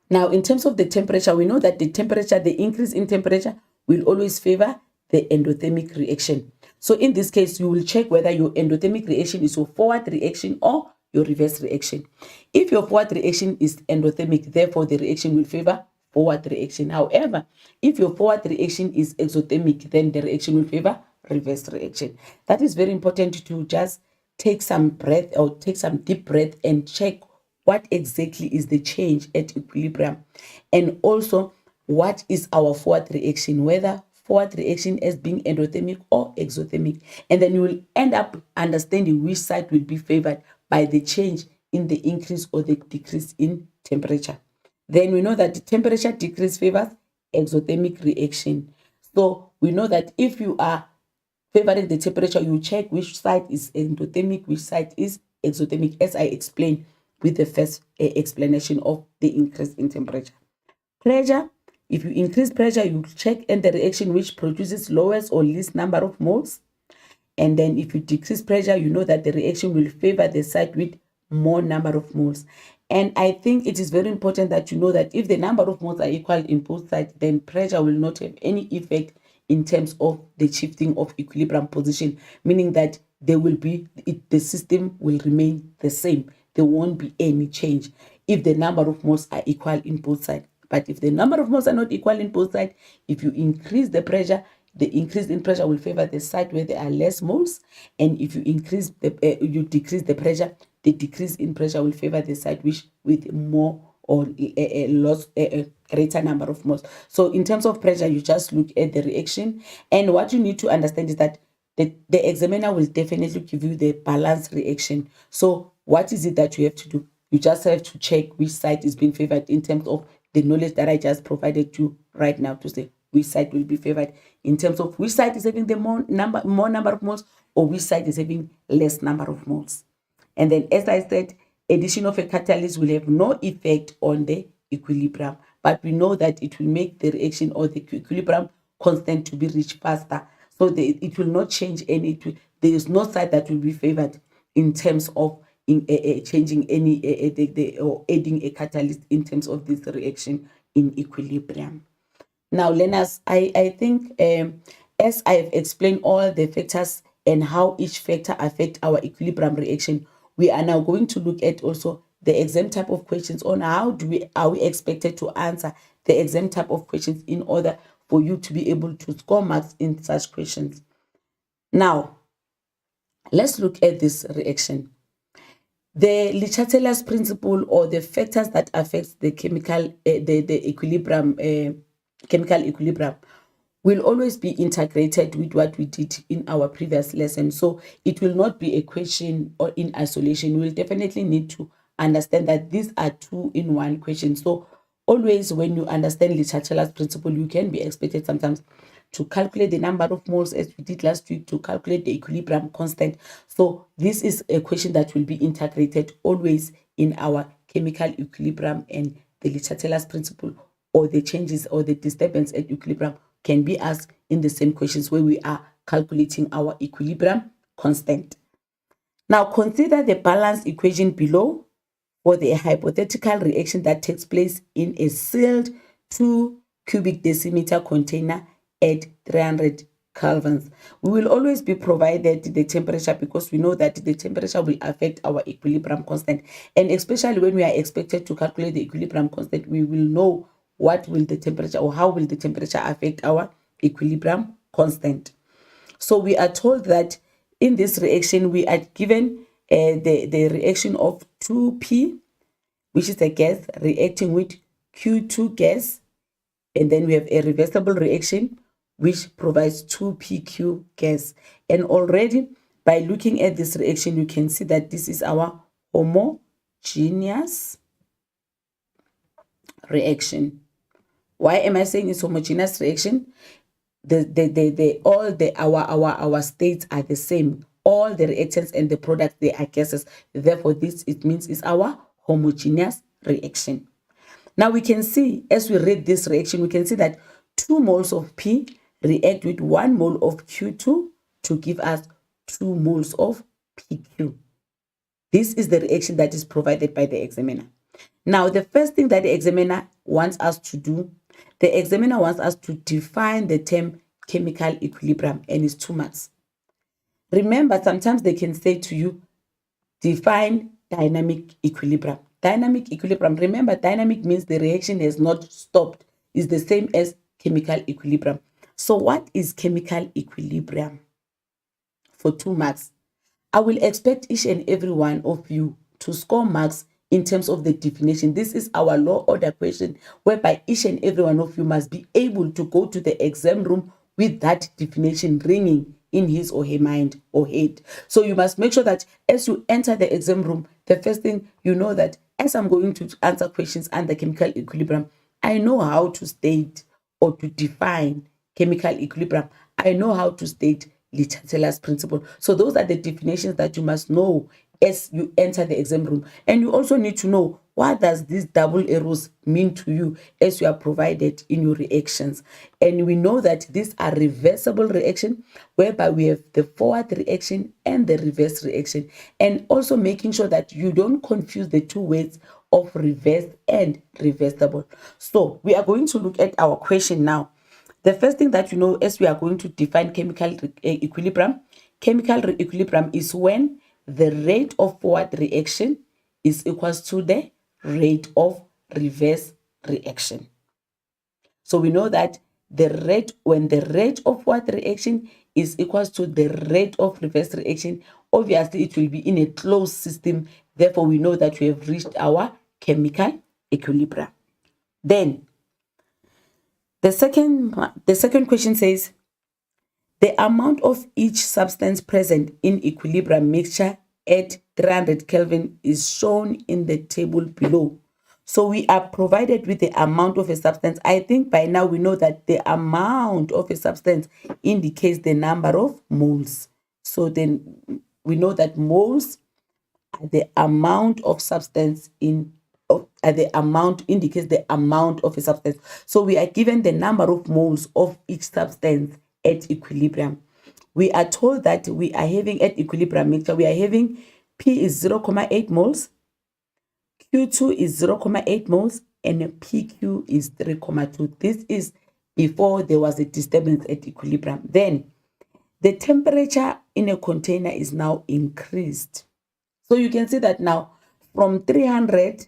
Now, in terms of the temperature, we know that the increase in temperature will always favor the endothermic reaction. So in this case, you will check whether your endothermic reaction is your forward reaction or your reverse reaction. If your forward reaction is endothermic, therefore the reaction will favor forward reaction. However, if your forward reaction is exothermic, then the reaction will favor reverse reaction. That is very important to just take some breath or take some deep breath and check what exactly is the change at equilibrium, and also what is our forward reaction, whether forward reaction as being endothermic or exothermic. And then you will end up understanding which side will be favored by the change in the increase or the decrease in temperature. Then we know that the temperature decrease favors exothermic reaction. So we know that if you are favoring the temperature, you check which side is endothermic, which side is exothermic, as I explained with the first explanation of the increase in temperature. Pressure, if you increase pressure, you check in the reaction which produces lowest or least number of moles. And then if you decrease pressure, you know that the reaction will favor the side with more number of moles. And I think it is very important that you know that if the number of moles are equal in both sides, then pressure will not have any effect in terms of the shifting of equilibrium position, meaning that there will be, the system will remain the same. There won't be any change if the number of moles are equal in both sides. But if the number of moles are not equal in both sides, if you increase the pressure, the increase in pressure will favor the side where there are less moles. And if you increase the, you decrease the pressure, the decrease in pressure will favor the side which with more or a greater number of moles. So in terms of pressure, you just look at the reaction. And what you need to understand is that the examiner will definitely give you the balanced reaction. So what is it that you have to do? You just have to check which side is being favored in terms of the knowledge that I just provided you right now to say which side will be favored in terms of which side is having the more number of moles or which side is having less number of moles. And then, as I said, addition of a catalyst will have no effect on the equilibrium, but we know that it will make the reaction or the equilibrium constant to be reached faster. So it will not change any, there is no side that will be favored in terms of changing any or adding a catalyst in terms of this reaction in equilibrium. Now, learners, I think as I've explained all the factors and how each factor affect our equilibrium reaction, we are now going to look at also the exam type of questions on how are we expected to answer the exam type of questions in order for you to be able to score marks in such questions. Now, let's look at this reaction. The Le Chatelier's principle, or the factors that affect the chemical the equilibrium chemical equilibrium, will always be integrated with what we did in our previous lesson. So it will not be a question or in isolation. We will definitely need to understand that these are two-in-one questions. So always when you understand Le Chatelier's principle, you can be expected sometimes to calculate the number of moles, as we did last week, to calculate the equilibrium constant. So this is a question that will be integrated always in our chemical equilibrium, and the Le Chatelier's principle or the changes or the disturbance at equilibrium can be asked in the same questions where we are calculating our equilibrium constant. Now consider the balanced equation below for the hypothetical reaction that takes place in a sealed 2 cubic decimeter container at 300 kelvins. We will always be provided the temperature because we know that the temperature will affect our equilibrium constant. And especially when we are expected to calculate the equilibrium constant, we will know what will the temperature or how will the temperature affect our equilibrium constant. So we are told that in this reaction, we are given the reaction of 2P, which is a gas reacting with Q2 gas. And then we have a reversible reaction, which provides 2PQ gas. And already by looking at this reaction, you can see that this is our homogeneous reaction. Why am I saying it's homogeneous reaction? Our states are the same. All the reactants and the products, they are gases. Therefore, it means it's our homogeneous reaction. Now we can see, as we read this reaction, we can see that 2 moles of P react with 1 mole of Q2 to give us 2 moles of PQ. This is the reaction that is provided by the examiner. Now, the first thing that the examiner wants us to do, the examiner wants us to define the term chemical equilibrium, and it's 2 marks. Remember, sometimes they can say to you, define dynamic equilibrium. Dynamic equilibrium, remember, dynamic means the reaction has not stopped. It's the same as chemical equilibrium. So what is chemical equilibrium? For 2 marks, I will expect each and every one of you to score marks in terms of the definition. This is our low order question, whereby each and every one of you must be able to go to the exam room with that definition ringing in his or her mind or head. So you must make sure that as you enter the exam room, the first thing you know that as I'm going to answer questions under chemical equilibrium, I know how to state or to define chemical equilibrium, I know how to state Le Chatelier's principle. So those are the definitions that you must know as you enter the exam room. And you also need to know what does these double arrows mean to you as you are provided in your reactions. And we know that these are reversible reaction, whereby we have the forward reaction and the reverse reaction. And also making sure that you don't confuse the two words of reverse and reversible. So we are going to look at our question now. The first thing that you know as we are going to define chemical equilibrium is when the rate of forward reaction is equals to the rate of reverse reaction. So we know that when the rate of forward reaction is equals to the rate of reverse reaction, obviously it will be in a closed system. Therefore, we know that we have reached our chemical equilibrium. Then the second question says, the amount of each substance present in equilibrium mixture at 300 Kelvin is shown in the table below. So we are provided with the amount of a substance. I think by now we know that the amount of a substance indicates the number of moles. So then we know that moles are the amount of substance the amount indicates the amount of a substance. So we are given the number of moles of each substance at equilibrium. We are told that we are having at equilibrium mixture, we are having P is 0.8 moles, Q2 is 0.8 moles, and PQ is 3.2. This is before there was a disturbance at equilibrium. Then the temperature in a container is now increased. So you can see that now from 300,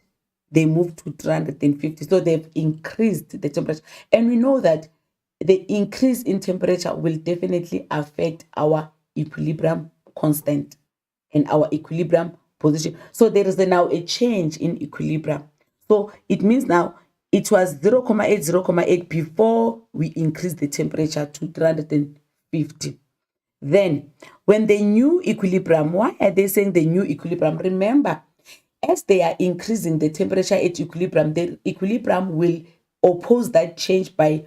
they moved to 350. So they've increased the temperature. And we know that the increase in temperature will definitely affect our equilibrium constant and our equilibrium position. So there is now a change in equilibrium. So it means now it was 0.8 before we increased the temperature to 350. Then when the new equilibrium, why are they saying the new equilibrium? Remember, as they are increasing the temperature at equilibrium, the equilibrium will oppose that change by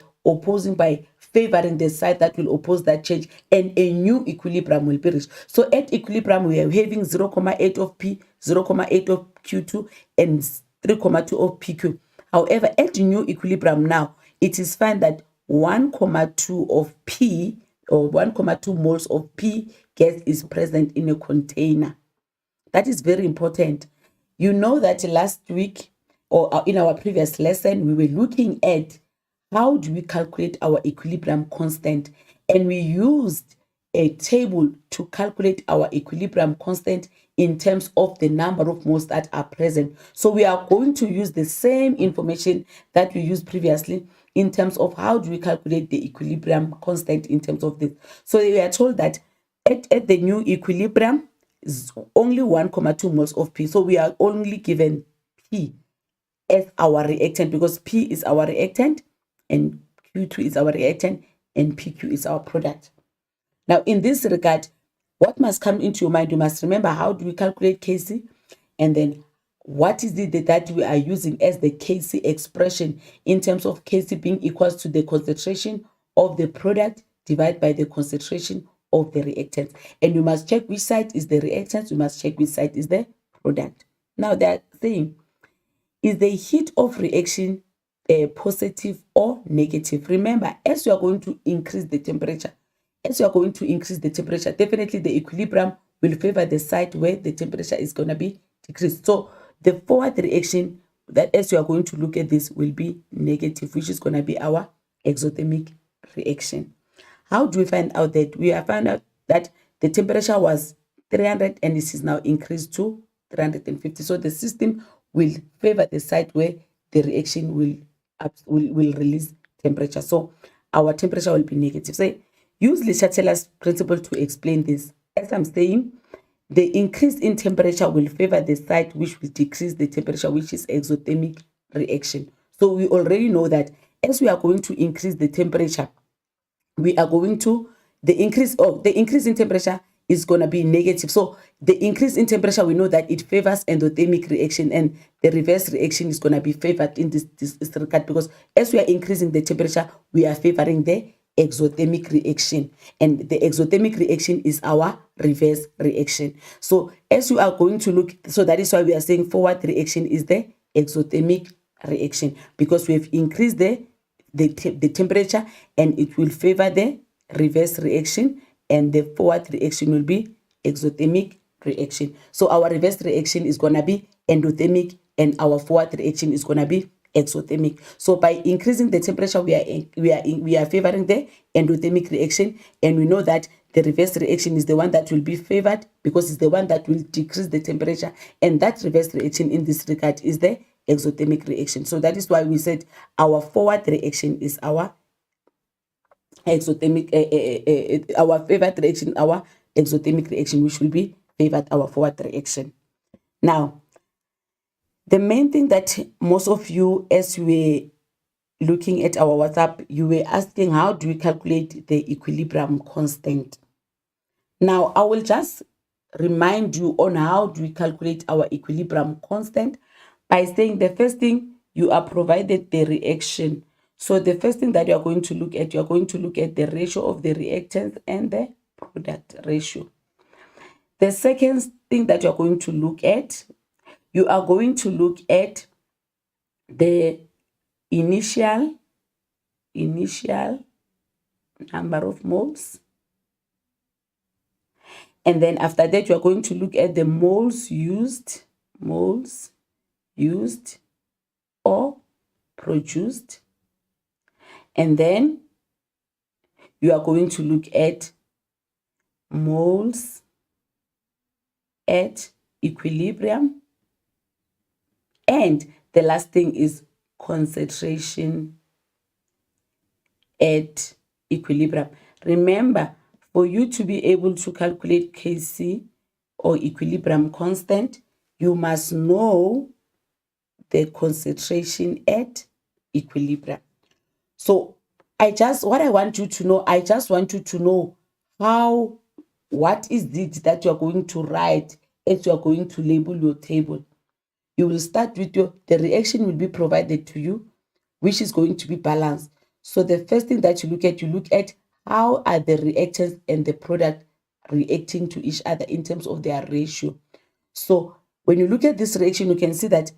favoring the side that will oppose that change, and a new equilibrium will be reached. So at equilibrium, we are having 0.8 of P, 0.8 of Q2, and 3.2 of PQ. However, at new equilibrium now, it is found that 1.2 of P or 1.2 moles of P gas is present in a container. That is very important. You know that last week or in our previous lesson, we were looking at how do we calculate our equilibrium constant, and we used a table to calculate our equilibrium constant in terms of the number of moles that are present. So we are going to use the same information that we used previously in terms of how do we calculate the equilibrium constant in terms of this. So we are told that at the new equilibrium is only 1.2 moles of P. So we are only given P as our reactant because P is our reactant and Q2 is our reactant and PQ is our product. Now, in this regard, what must come into your mind? You must remember, how do we calculate Kc? And then what is it that we are using as the Kc expression in terms of Kc being equals to the concentration of the product divided by the concentration of the reactant. And you must check which side is the reactant. You must check which side is the product. Now they're saying, is the heat of reaction positive or negative? Remember, as you are going to increase the temperature, definitely the equilibrium will favor the side where the temperature is going to be decreased. So the forward reaction that as you are going to look at this will be negative, which is going to be our exothermic reaction. How do we find out that? We have found out that the temperature was 300 and this is now increased to 350. So the system will favor the side where the reaction will release temperature. So our temperature will be negative. So use Le Chatelier's principle to explain this. As I'm saying, the increase in temperature will favor the side which will decrease the temperature, which is exothermic reaction. So we already know that as we are going to increase the temperature, we are going to, the increase in temperature is going to be negative. So the increase in temperature, we know that it favors endothermic reaction, and the reverse reaction is going to be favored in this regard, because as we are increasing the temperature, we are favoring the exothermic reaction, and the exothermic reaction is our reverse reaction. So as you are going to look, so that is why we are saying forward reaction is the exothermic reaction, because we have increased the temperature, and it will favor the reverse reaction, and the forward reaction will be exothermic reaction. So our reverse reaction is going to be endothermic, and our forward reaction is going to be exothermic. So by increasing the temperature, we are favoring the endothermic reaction, and we know that the reverse reaction is the one that will be favored because it's the one that will decrease the temperature, and that reverse reaction in this regard is the exothermic reaction. So that is why we said our forward reaction is our exothermic, our favored reaction, our exothermic reaction, which will be favored our forward reaction. Now, the main thing that most of you, as you were looking at our WhatsApp, you were asking, how do we calculate the equilibrium constant? Now, I will just remind you on how do we calculate our equilibrium constant by saying the first thing, you are provided the reaction. So the first thing that you are going to look at, you are going to look at the ratio of the reactants and the product ratio. The second thing that you are going to look at, you are going to look at the initial number of moles. And then after that, you are going to look at the moles used or produced. And then you are going to look at moles at equilibrium. And the last thing is concentration at equilibrium. Remember, for you to be able to calculate Kc or equilibrium constant, you must know the concentration at equilibrium. So what I want you to know, I just want you to know what is it that you are going to write as you are going to label your table. You will start with the reaction will be provided to you, which is going to be balanced. So the first thing that you look at how are the reactants and the product reacting to each other in terms of their ratio. So when you look at this reaction, you can see that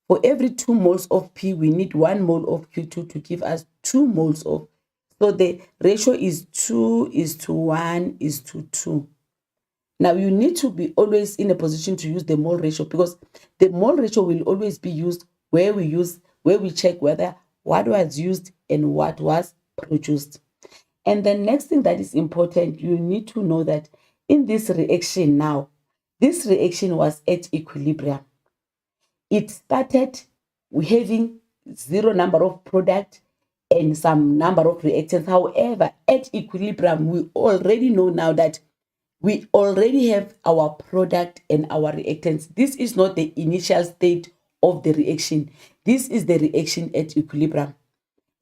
for every 2 moles of P, we need 1 mole of Q2 to give us 2 moles of. So the ratio is 2:1:2. Now you need to be always in a position to use the mole ratio, because the mole ratio will always be used where we check whether what was used and what was produced. And the next thing that is important, you need to know that in this reaction now, this reaction was at equilibrium. It started having 0 number of product and some number of reactants. However, at equilibrium, we already know now that we already have our product and our reactants. This is not the initial state of the reaction. This is the reaction at equilibrium.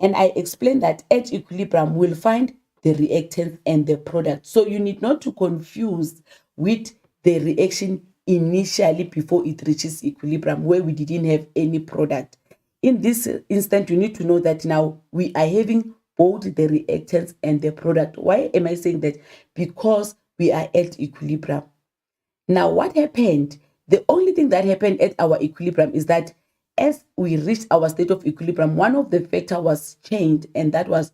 And I explained that at equilibrium, we'll find the reactants and the product. So you need not to confuse with the reaction initially before it reaches equilibrium, where we didn't have any product. In this instant, you need to know that now we are having both the reactants and the product. Why am I saying that? Because we are at equilibrium. Now, what happened? The only thing that happened at our equilibrium is that as we reached our state of equilibrium, one of the factor was changed, and that was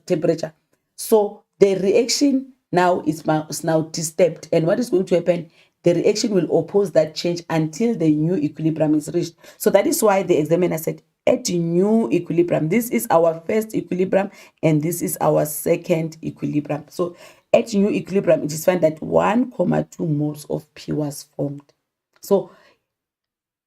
temperature. So the reaction now is now disturbed, and what is going to happen? The reaction will oppose that change until the new equilibrium is reached. So that is why the examiner said at new equilibrium. This is our first equilibrium, and this is our second equilibrium. So at new equilibrium, it is found that 1,2 moles of P was formed. So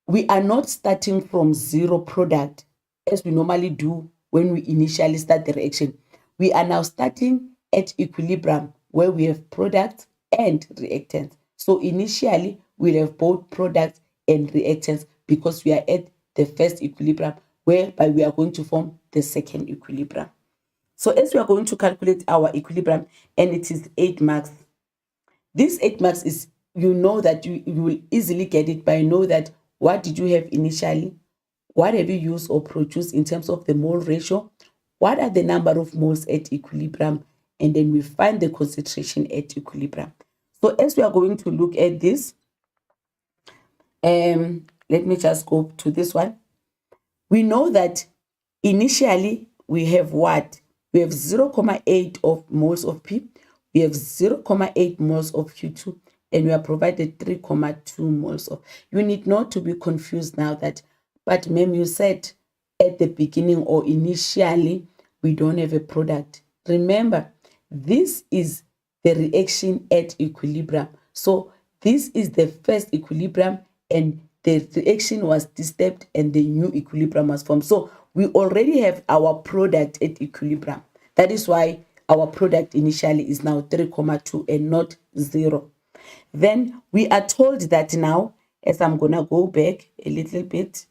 we are not starting from 0 product as we normally do when we initially start the reaction. We are now starting at equilibrium where we have products and reactants. So initially, we'll have both products and reactants because we are at the first equilibrium, whereby we are going to form the second equilibrium. So as we are going to calculate our equilibrium, and it is 8 marks. This 8 marks is, you know that you will easily get it by know that what did you have initially, what have you used or produced in terms of the mole ratio, what are the number of moles at equilibrium, and then we find the concentration at equilibrium. So as we are going to look at this, let me just go to this one. We know that initially we have what? We have 0.8 of moles of P, we have 0.8 moles of Q2, and we are provided 3.2 moles of. You need not to be confused now that, but ma'am, you said at the beginning or initially we don't have a product. Remember, this is the reaction at equilibrium. So this is the first equilibrium, and the reaction was disturbed and the new equilibrium was formed. So we already have our product at equilibrium. That is why our product initially is now 3.2 and not 0. Then we are told that now, as I'm going to go back a little bit,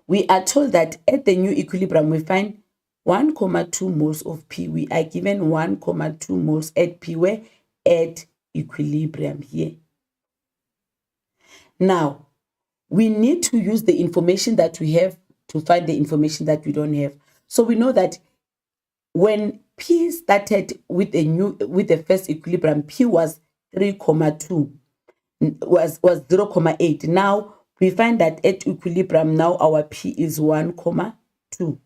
we are told that at the new equilibrium, we find 1.2 moles of P. We are given 1.2 moles at P, where at equilibrium here. Now, we need to use the information that we have to find the information that we don't have. So we know that when P started with the first equilibrium, P was 3.2, was 0.8. Now we find that at equilibrium, now our P is 1.2.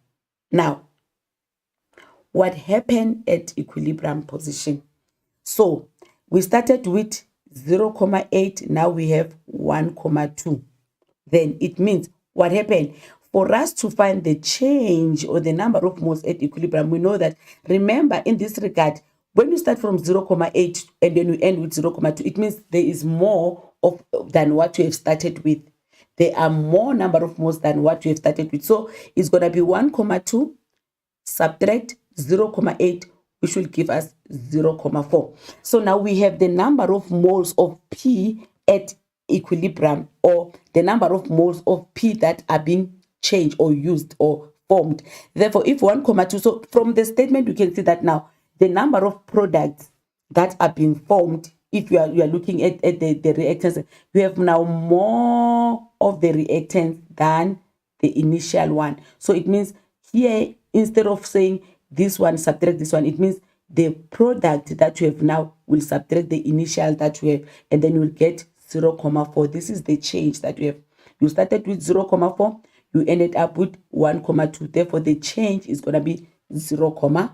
Now, what happened at equilibrium position? So we started with 0.8, now we have 1.2. Then it means what happened? For us to find the change or the number of moles at equilibrium, we know that, remember, in this regard, when you start from 0.8 and then you end with 0.2, it means there is more than what you have started with. There are more number of moles than what you have started with. So it's going to be 1.2 subtract 0.8, which will give us 0.4. So now we have the number of moles of P at equilibrium, or the number of moles of P that are being changed or used or formed. Therefore, if 1.2, so from the statement, you can see that now the number of products that are being formed, if you are looking at the reactants, you have now more of the reactants than the initial one. So it means here, instead of saying this one subtract this one, it means the product that you have now will subtract the initial that you have, and then you will get 0.4. This is the change that you have. You started with 0.4, you ended up with 1.2. Therefore, the change is going to be 0.4.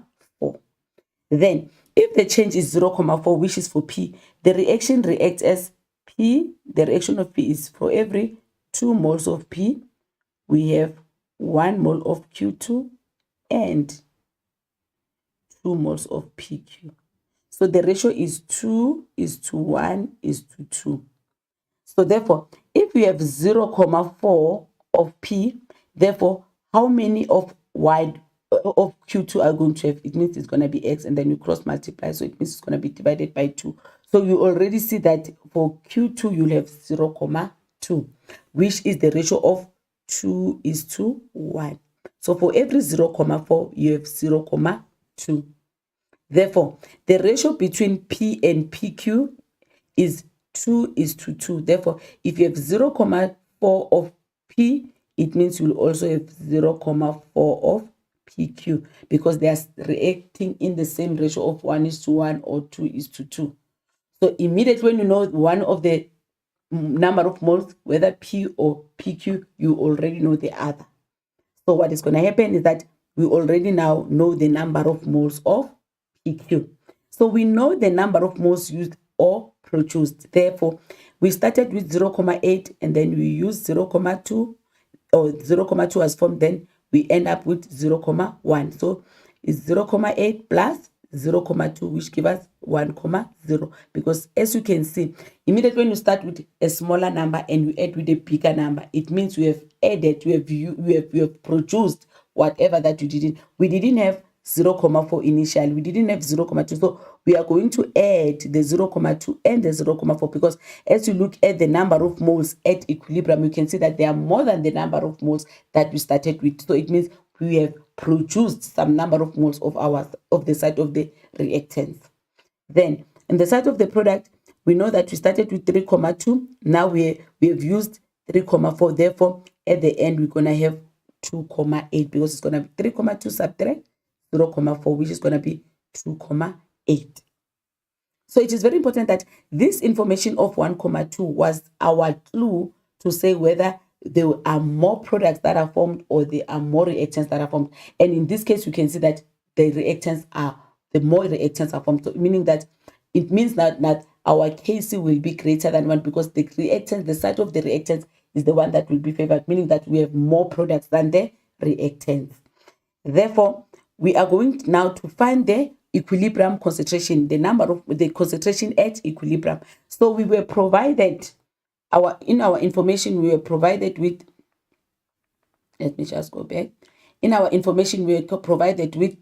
Then, if the change is 0.4, which is for P, the reaction reacts as P. The reaction of P is for every 2 moles of P, we have 1 mole of Q2 and 2 moles of PQ. So the ratio is 2 is to 1 is to 2. So therefore, if we have 0.4 of P, therefore, how many of Q2 are going to have? It means it's going to be X, and then you cross multiply. So it means it's going to be divided by 2. So you already see that for Q2, you'll have 0.2, which is the ratio of 2 is to 1. So for every 0.4, you have 0.2. Therefore, the ratio between P and PQ is 2 is to 2. Therefore, if you have 0.4 of P, it means you'll also have 0.4 of PQ, because they are reacting in the same ratio of 1 is to 1 or 2 is to 2. So immediately when you know one of the number of moles, whether P or PQ, you already know the other. So what is going to happen is that we already now know the number of moles of PQ. So we know the number of moles used or produced. Therefore, we started with 0.8 and then we use 0.2, or 0.2 was formed, then we end up with 0.1. So it's 0.8 plus 0.2, which gives us 1.0. Because as you can see, immediately when you start with a smaller number and you add with a bigger number, it means we have added, we have produced whatever that you didn't. We didn't have 0.4 initially, we didn't have 0.2, so we are going to add the 0.2 and the 0.4, because as you look at the number of moles at equilibrium, you can see that there are more than the number of moles that we started with. So it means we have produced some number of moles of the side of the reactants. Then, on the side of the product, We know that we started with 3,2. Now we have used 3,4. Therefore, at the end, we're going to have 2,8 because it's going to be 3,2 subtract 0,4, which is going to be 2,8. So it is very important that this information of 1,2 was our clue to say whether there are more products that are formed or there are more reactants that are formed. And in this case, you can see that the more reactants are formed. So meaning that it means that our Kc will be greater than 1 because the reactants, the side of the reactants is the one that will be favored, meaning that we have more products than the reactants. Therefore, we are going now to find the equilibrium concentration, the number of the concentration at equilibrium. So we were provided in our information, we were provided with, let me just go back. In our information, we were provided with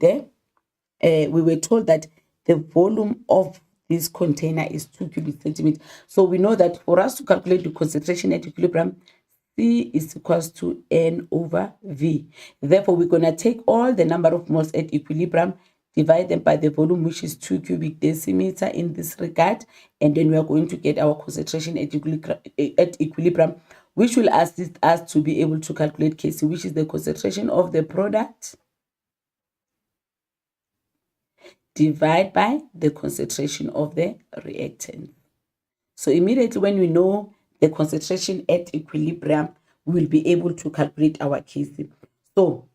we were told that the volume of this container is 2 cubic centimeters. So we know that for us to calculate the concentration at equilibrium, C is equals to N over V. Therefore, we're going to take all the number of moles at equilibrium, divide them by the volume, which is 2 cubic decimeter in this regard, and then we are going to get our concentration at equilibrium, which will assist us to be able to calculate Kc, which is the concentration of the product, divide by the concentration of the reactant. So immediately when we know the concentration at equilibrium, we will be able to calculate our Kc. So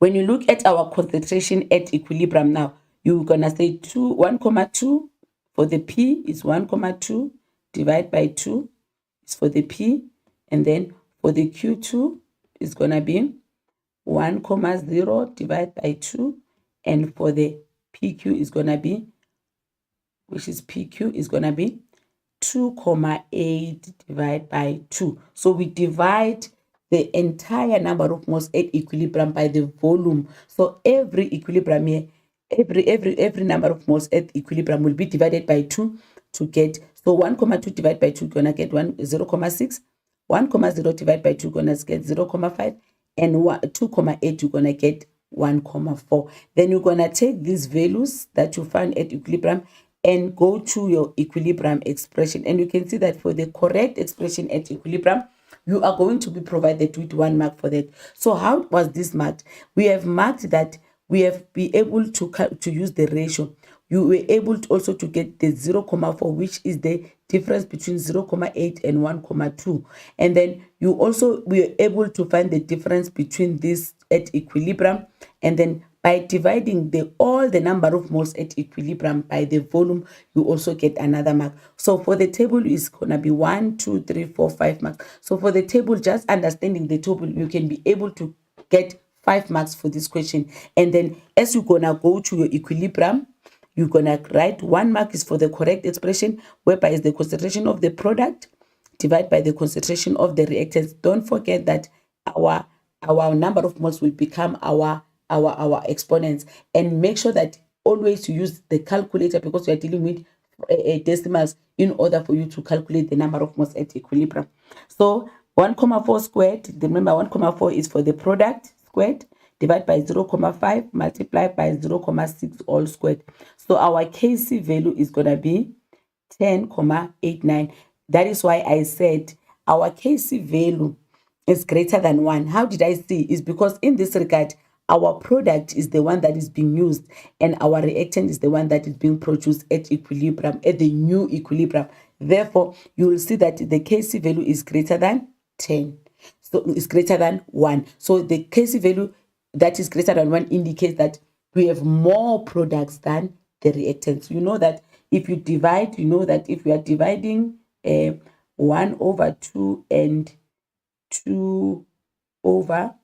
when you look at our concentration at equilibrium now, you're going to say 1,2 for the P is 1,2 divided by 2 is for the P. And then for the Q2 is going to be 1,0 divided by 2. And for the PQ is going to be, which is PQ, is going to be 2,8 divided by 2. So we divide the entire number of moles at equilibrium by the volume. So every equilibrium here, every number of moles at equilibrium will be divided by 2 to get. So 1,2 divided by 2, you're gonna get 0,6. 1,0 divided by 2, you're gonna get 0,5, and 2,8, you're gonna get 1,4. Then you're gonna take these values that you find at equilibrium and go to your equilibrium expression. And you can see that for the correct expression at equilibrium, you are going to be provided with 1 mark for that. So how was this marked? We have marked that we have been able to use the ratio. You were able to also to get the 0,4, which is the difference between 0,8 and 1,2. And then you also were able to find the difference between this at equilibrium, and then by dividing all the number of moles at equilibrium by the volume, you also get another mark. So for the table, is going to be 1, 2, 3, 4, 5 marks. So for the table, just understanding the table, you can be able to get 5 marks for this question. And then as you're going to go to your equilibrium, you're going to write 1 mark is for the correct expression, whereby is the concentration of the product divided by the concentration of the reactants. Don't forget that our number of moles will become our exponents, and make sure that always you use the calculator because we are dealing with decimals in order for you to calculate the number of moles at equilibrium. So 1,4 squared, remember 1,4 is for the product squared, divided by 0,5 multiplied by 0,6 all squared. So our Kc value is going to be 10,89. That is why I said our Kc value is greater than 1. How did I see? Is because in this regard, our product is the one that is being used and our reactant is the one that is being produced at equilibrium, at the new equilibrium. Therefore, you will see that the Kc value is greater than 10. So it's greater than 1. So the Kc value that is greater than 1 indicates that we have more products than the reactants. You know that if you divide, you know that if we are dividing 1 over 2 and 2 over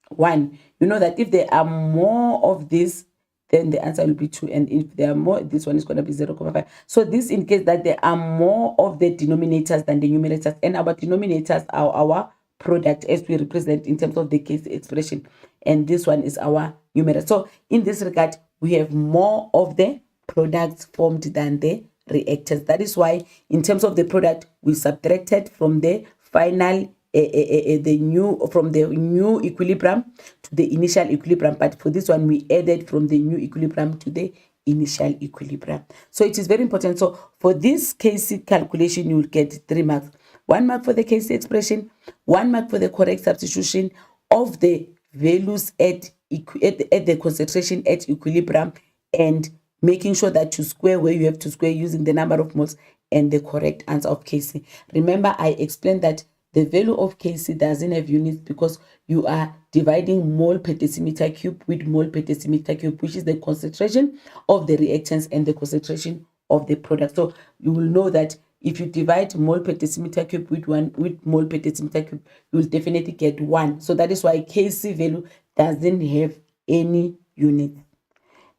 1, you know that if there are more of this, then the answer will be 2, and if there are more, this one is going to be 0,5. So this indicates that there are more of the denominators than the numerators, and our denominators are our product as we represent in terms of the case expression, and this one is our numerator. So in this regard, we have more of the products formed than the reactants. That is why in terms of the product, we subtracted from the final from the new equilibrium to the initial equilibrium, but for this one we added from the new equilibrium to the initial equilibrium. So it is very important. So for this Kc calculation, you will get 3 marks. 1 mark for the Kc expression, 1 mark for the correct substitution of the values at the concentration at equilibrium, and making sure that you square where you have to square using the number of moles and the correct answer of Kc. Remember, I explained that the value of Kc doesn't have units because you are dividing mole per decimeter cube with mole per decimeter cube, which is the concentration of the reactants and the concentration of the product. So you will know that if you divide mole per decimeter cube with mole per decimeter cube, you will definitely get 1. So that is why Kc value doesn't have any unit.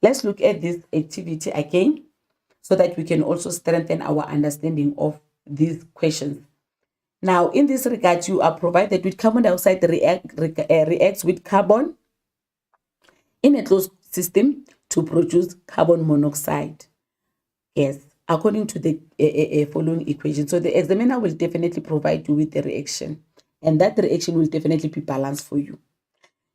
Let's look at this activity again so that we can also strengthen our understanding of these questions. Now, in this regard, you are provided with carbon dioxide reacts with carbon in a closed system to produce carbon monoxide. Yes, according to the following equation. So the examiner will definitely provide you with the reaction, and that reaction will definitely be balanced for you.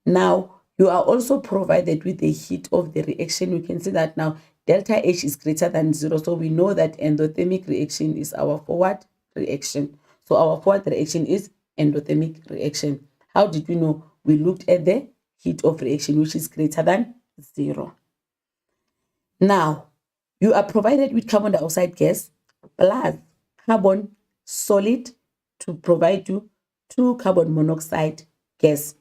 Now, you are also provided with the heat of the reaction. We can see that now delta H is greater than 0. So we know that endothermic reaction is our forward reaction. So our forward reaction is endothermic reaction. How did we know? We looked at the heat of reaction, which is greater than 0. Now, you are provided with carbon dioxide gas plus carbon solid to provide you 2 carbon monoxide gas.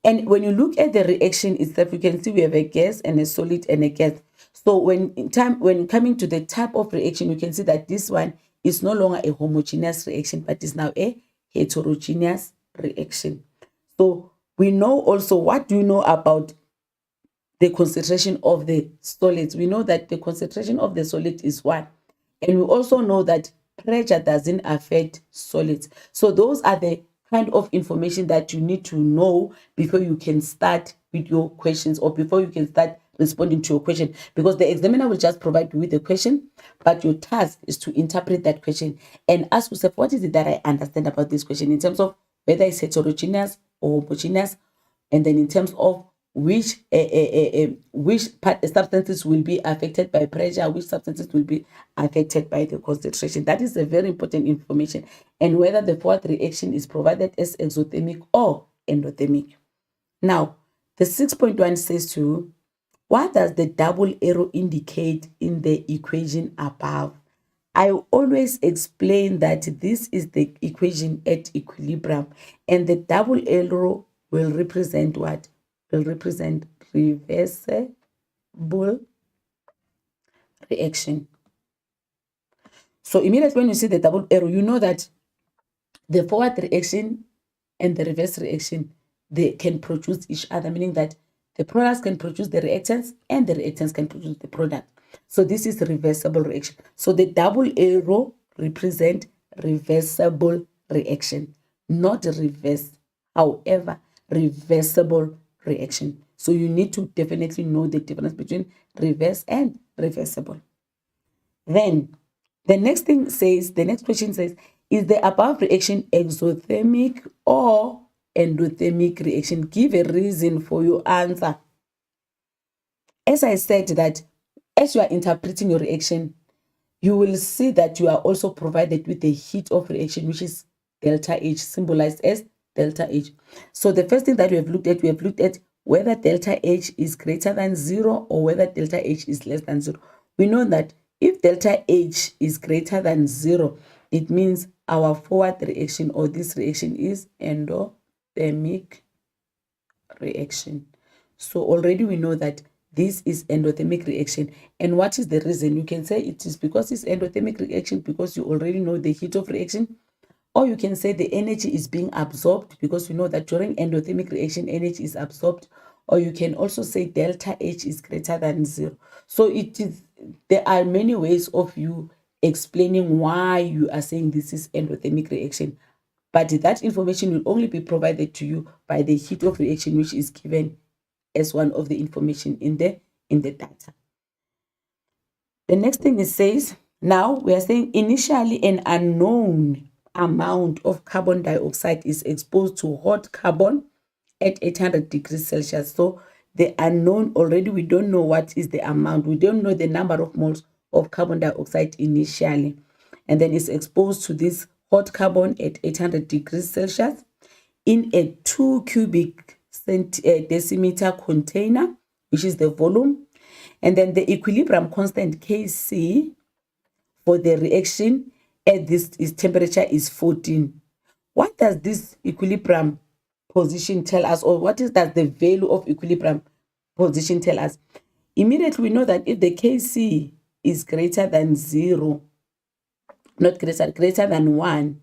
And when you look at the reaction itself, you can see we have a gas and a solid and a gas. So when coming to the type of reaction, you can see that this one is no longer a homogeneous reaction, but is now a heterogeneous reaction. So we know also, what do you know about the concentration of the solids? We know that the concentration of the solid is 1. And we also know that pressure doesn't affect solids. So those are the kind of information that you need to know before you can start with your questions, or before you can start responding to your question, because the examiner will just provide you with the question, but your task is to interpret that question and ask yourself, what is it that I understand about this question in terms of whether it's heterogeneous or homogeneous, and then in terms of which substances will be affected by pressure, which substances will be affected by the concentration. That is a very important information, and whether the forward reaction is provided as exothermic or endothermic. Now, the 6.1 says to you, what does the double arrow indicate in the equation above? I always explain that this is the equation at equilibrium, and the double arrow will represent what? Will represent reversible reaction. So immediately when you see the double arrow, you know that the forward reaction and the reverse reaction, they can produce each other, meaning that the products can produce the reactants and the reactants can produce the product. So this is a reversible reaction. So the double arrow represent reversible reaction, not reverse, however, reversible reaction. So you need to definitely know the difference between reverse and reversible. Then the next question says, is the above reaction exothermic or endothermic reaction? Give a reason for your answer. As I said, that as you are interpreting your reaction, you will see that you are also provided with the heat of reaction, which is delta H, symbolized as delta H. So the first thing that we have looked at whether delta H is greater than 0 or whether delta H is less than 0. We know that if delta H is greater than 0, it means our forward reaction, or this reaction, is endothermic reaction. So already we know that this is endothermic reaction. And what is the reason? You can say it is because it's endothermic reaction because you already know the heat of reaction, or you can say the energy is being absorbed because we know that during endothermic reaction, energy is absorbed, or you can also say delta H is greater than 0. So there are many ways of you explaining why you are saying this is endothermic reaction, but that information will only be provided to you by the heat of reaction, which is given as one of the information in the data. The next thing it says, now we are saying initially an unknown amount of carbon dioxide is exposed to hot carbon at 800 degrees Celsius. So the unknown, already we don't know what is the amount. We don't know the number of moles of carbon dioxide initially. And then it's exposed to this hot carbon at 800 degrees Celsius in a 2 cubic decimeter container, which is the volume. And then the equilibrium constant Kc for the reaction at this temperature is 14. What does this equilibrium position tell us, or what is that the value of equilibrium position tell us? Immediately we know that if the Kc is greater than 0, not greater than 1,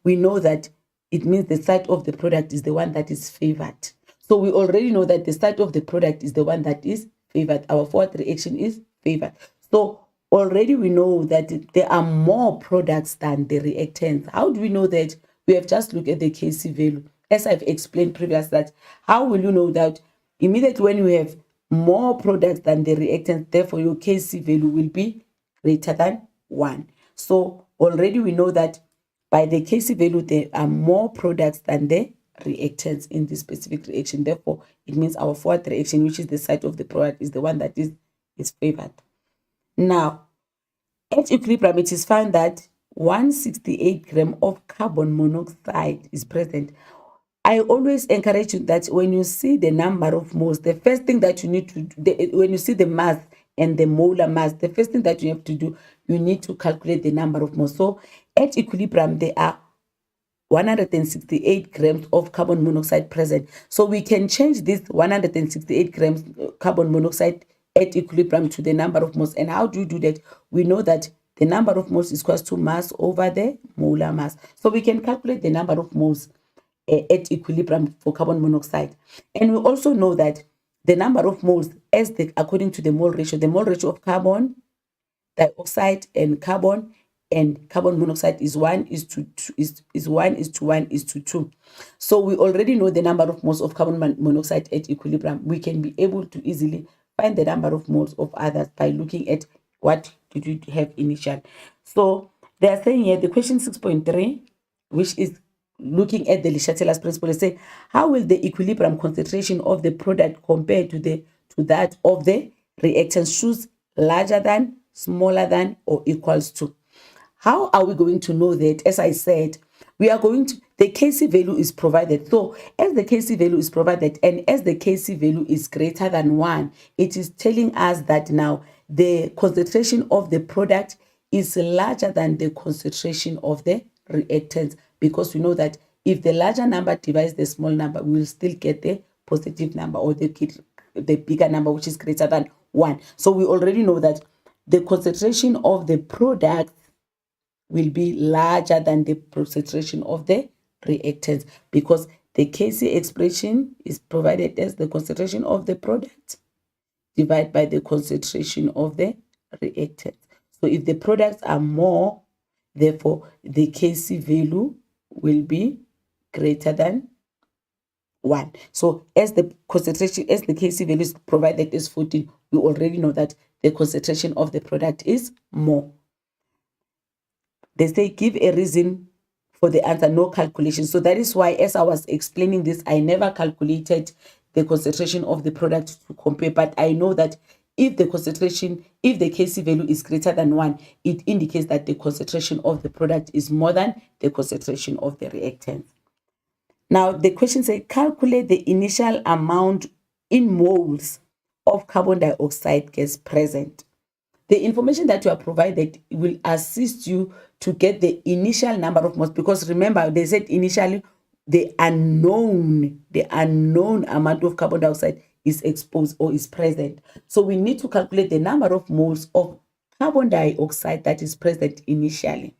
we know that it means the side of the product is the one that is favored. So we already know that the side of the product is the one that is favored. Our forward reaction is favored. So already we know that there are more products than the reactants. How do we know that? We have just looked at the Kc value. As I've explained previously, that how will you know that? Immediately when you have more products than the reactants, therefore your Kc value will be greater than 1. So already we know that by the Kc value, there are more products than the reactants in this specific reaction. Therefore, it means our forward reaction, which is the side of the product, is the one that is favored. Now, at equilibrium, it is found that 168 grams of carbon monoxide is present. I always encourage you that when you see the number of moles, the first thing that you need to do, when you see the mass and the molar mass, the first thing that you have to do, you need to calculate the number of moles. So at equilibrium, there are 168 grams of carbon monoxide present. So we can change this 168 grams carbon monoxide at equilibrium to the number of moles. And how do you do that? We know that the number of moles is equal to mass over the molar mass. So we can calculate the number of moles at equilibrium for carbon monoxide. And we also know that the number of moles, according to the mole ratio of carbon dioxide and carbon monoxide is 1:2. So we already know the number of moles of carbon monoxide at equilibrium. We can be able to easily find the number of moles of others by looking at what did we have initial. So they are saying here, the question 6.3, which is looking at the Le Chatelier's principle, they say, how will the equilibrium concentration of the product compare to that of the reactant? Choose larger than, smaller than, or equals to. How are we going to know that? As I said, we are going to, the Kc value is provided. So as the Kc value is provided and as the Kc value is greater than 1, it is telling us that now the concentration of the product is larger than the concentration of the reactants, because we know that if the larger number divides the small number, we will still get the positive number, or the bigger number, which is greater than 1. So we already know that the concentration of the product will be larger than the concentration of the reactants, because the Kc expression is provided as the concentration of the product divided by the concentration of the reactants. So if the products are more, therefore the Kc value will be greater than 1. So as the Kc value is provided as 14, we already know that the concentration of the product is more. They say give a reason for the answer, no calculation. So that is why, as I was explaining this, I never calculated the concentration of the product to compare. But I know that if the Kc value is greater than 1, it indicates that the concentration of the product is more than the concentration of the reactant. Now, the question says, calculate the initial amount in moles of carbon dioxide gas present. The information that you are provided will assist you to get the initial number of moles, because remember, they said initially the unknown amount of carbon dioxide is exposed or is present. So we need to calculate the number of moles of carbon dioxide that is present initially.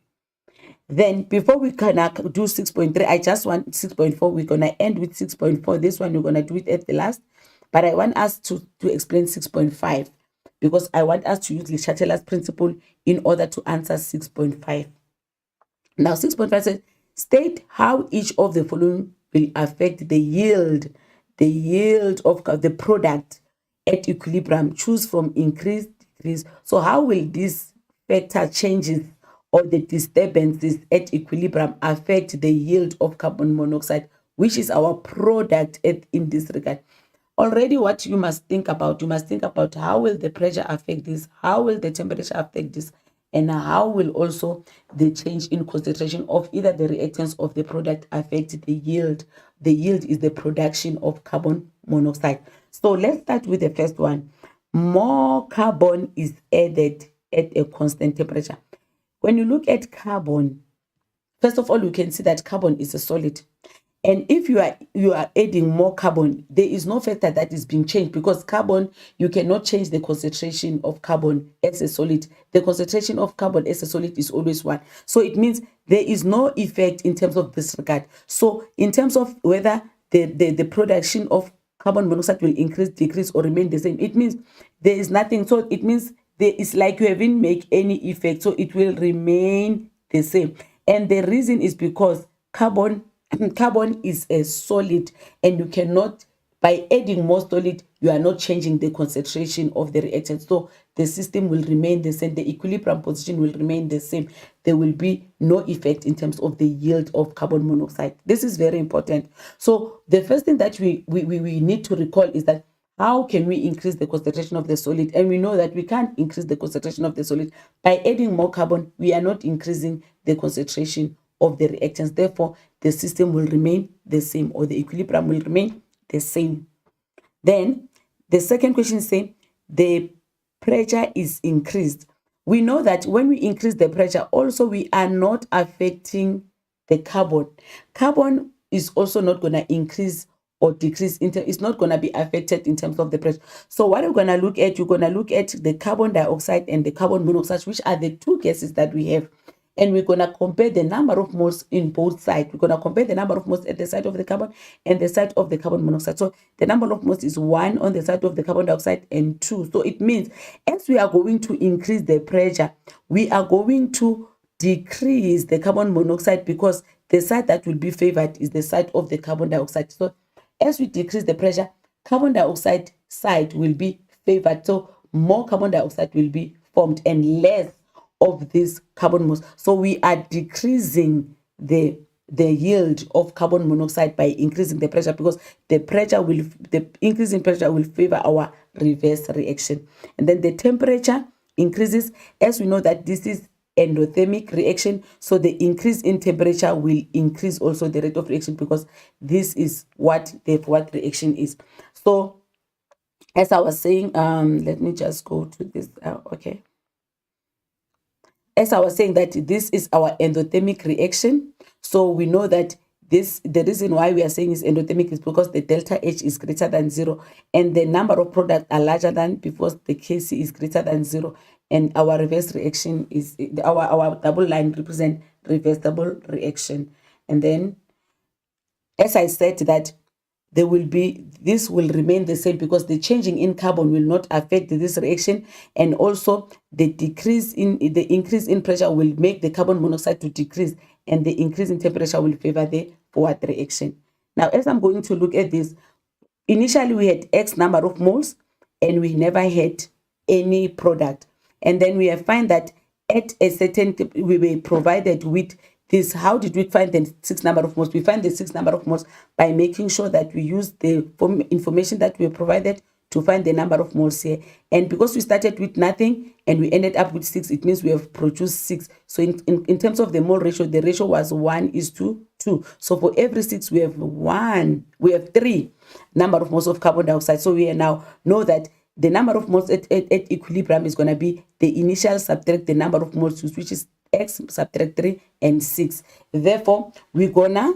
Then before we can do 6.3, I just want 6.4. We're going to end with 6.4. This one, we're going to do it at the last. But I want us to explain 6.5, because I want us to use Le Chatelier's principle in order to answer 6.5. Now, 6.5 says, state how each of the following will affect the yield of the product at equilibrium. Choose from increase, decrease. So how will this factor changes or the disturbances at equilibrium affect the yield of carbon monoxide, which is our product in this regard? already what you must think about, how will the pressure affect this, how will the temperature affect this, and how will also the change in concentration of either the reactants of the product affect the yield. The yield is the production of carbon monoxide. So let's start with the first one. More carbon is added at a constant temperature. When you look at carbon, first of all, you can see that carbon is a solid. And if you are adding more carbon, there is no factor that is being changed, because carbon, you cannot change the concentration of carbon as a solid. The concentration of carbon as a solid is always 1. So it means there is no effect in terms of this regard. So in terms of whether the production of carbon monoxide will increase, decrease, or remain the same, it means there is nothing. So it means there is like you haven't made any effect. So it will remain the same. And the reason is because carbon is a solid, and you cannot, by adding more solid, you are not changing the concentration of the reactant. So the system will remain the same. The equilibrium position will remain the same. There will be no effect in terms of the yield of carbon monoxide. This is very important. So the first thing that we need to recall is that how can we increase the concentration of the solid? And we know that we can't increase the concentration of the solid. By adding more carbon, we are not increasing the concentration of the reactants. Therefore, the system will remain the same, or the equilibrium will remain the same. Then the second question is saying the pressure is increased. We know that when we increase the pressure, also we are not affecting the carbon. Carbon is also not going to increase or decrease. It's not going to be affected in terms of the pressure. So what we're going to look at, you're going to look at the carbon dioxide and the carbon monoxide, which are the two gases that we have. And we're going to compare the number of moles in both sides. We're going to compare the number of moles at the side of the carbon and the side of the carbon monoxide. So the number of moles is 1 on the side of the carbon dioxide and 2. So it means as we are going to increase the pressure, we are going to decrease the carbon monoxide, because the side that will be favored is the side of the carbon dioxide. So as we decrease the pressure, carbon dioxide side will be favored. So more carbon dioxide will be formed and less of this carbon monoxide. So we are decreasing the yield of carbon monoxide by increasing the pressure, because the increase in pressure will favor our reverse reaction. And then the temperature increases, as we know that this is endothermic reaction. So the increase in temperature will increase also the rate of reaction, because this is what the what reaction is. So as I was saying, let me just go to this. Okay. As I was saying, that this is our endothermic reaction. So we know that the reason why we are saying is endothermic is because the delta H is greater than 0, and the number of products are larger than, because the Kc is greater than 0, and our reverse reaction is our double line represent reversible reaction. And then, as I said, that this will remain the same, because the changing in carbon will not affect this reaction, and also the increase in pressure will make the carbon monoxide to decrease, and the increase in temperature will favor the forward reaction. Now, as I'm going to look at this, initially we had X number of moles and we never had any product, and then we have find that at a certain we were provided with this. How did we find the 6 number of moles? We find the 6 number of moles by making sure that we use the information that we provided to find the number of moles here. And because we started with nothing and we ended up with 6, it means we have produced 6. So in terms of the mole ratio, the ratio was 1:2. So for every 6, we have 3 number of moles of carbon dioxide. So we now know that the number of moles at equilibrium is going to be the initial subtract the number of moles used, which is X subtract 3 and 6. Therefore, we're gonna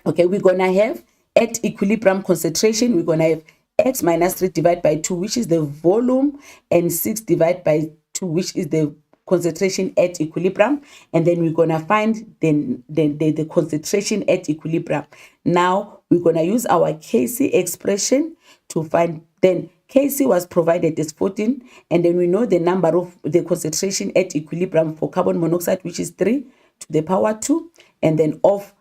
have at equilibrium concentration, we're gonna have X minus 3 divided by 2, which is the volume, and 6 divided by 2, which is the concentration at equilibrium. And then we're gonna find the concentration at equilibrium. Now we're gonna use our Kc expression to find. Then Kc was provided as 14, and then we know the number of the concentration at equilibrium for carbon monoxide, which is 3 to the power 2, and then of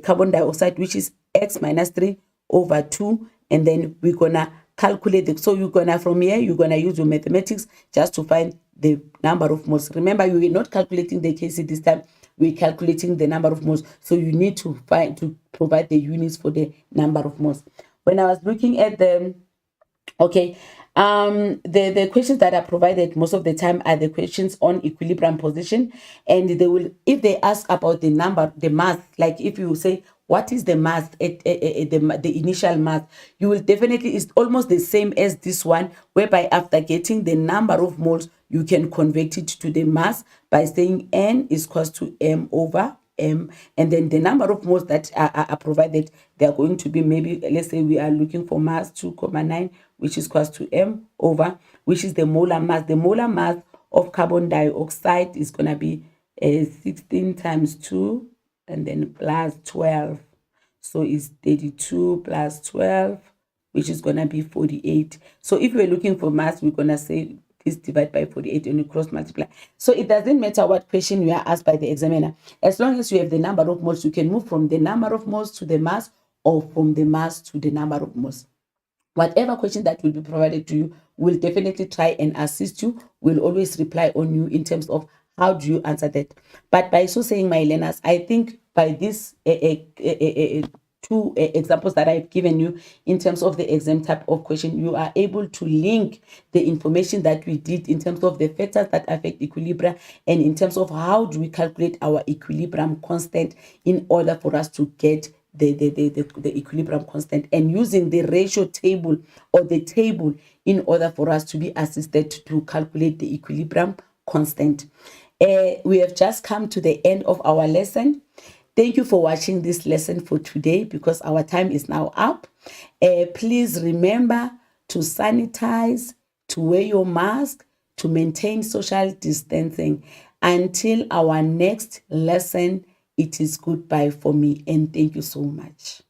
carbon dioxide, which is X minus 3 over 2, and then we're gonna calculate it. So from here you're gonna use your mathematics just to find the number of moles. Remember, you are not calculating the Kc this time, we're calculating the number of moles. So you need to provide the units for the number of moles. when I was looking at the okay, the questions that are provided most of the time are the questions on equilibrium position, and they will, if they ask about the number, the mass, like if you say what is the mass at the initial mass, you will definitely, it's almost the same as this one, whereby after getting the number of moles, you can convert it to the mass by saying N is equals to M over M, and then the number of moles that are provided, they are going to be, maybe let's say we are looking for mass 2,9, which is equals to M over, which is the molar mass. The molar mass of carbon dioxide is going to be 16 times 2 and then plus 12. So it's 32 plus 12, which is going to be 48. So if we're looking for mass, we're going to say this divide by 48 and you cross multiply. So it doesn't matter what question you are asked by the examiner. As long as you have the number of moles, you can move from the number of moles to the mass, or from the mass to the number of moles. Whatever question that will be provided to you, will definitely try and assist you, will always reply on you in terms of how do you answer that. But by so saying, my learners, I think by this two examples that I've given you in terms of the exam type of question, you are able to link the information that we did in terms of the factors that affect equilibrium, and in terms of how do we calculate our equilibrium constant in order for us to get the equilibrium constant, and using the ratio table or the table in order for us to be assisted to calculate the equilibrium constant. We have just come to the end of our lesson. Thank you for watching this lesson for today, because our time is now up. Please remember to sanitize, to wear your mask, to maintain social distancing. Until our next lesson, it is goodbye for me, and thank you so much.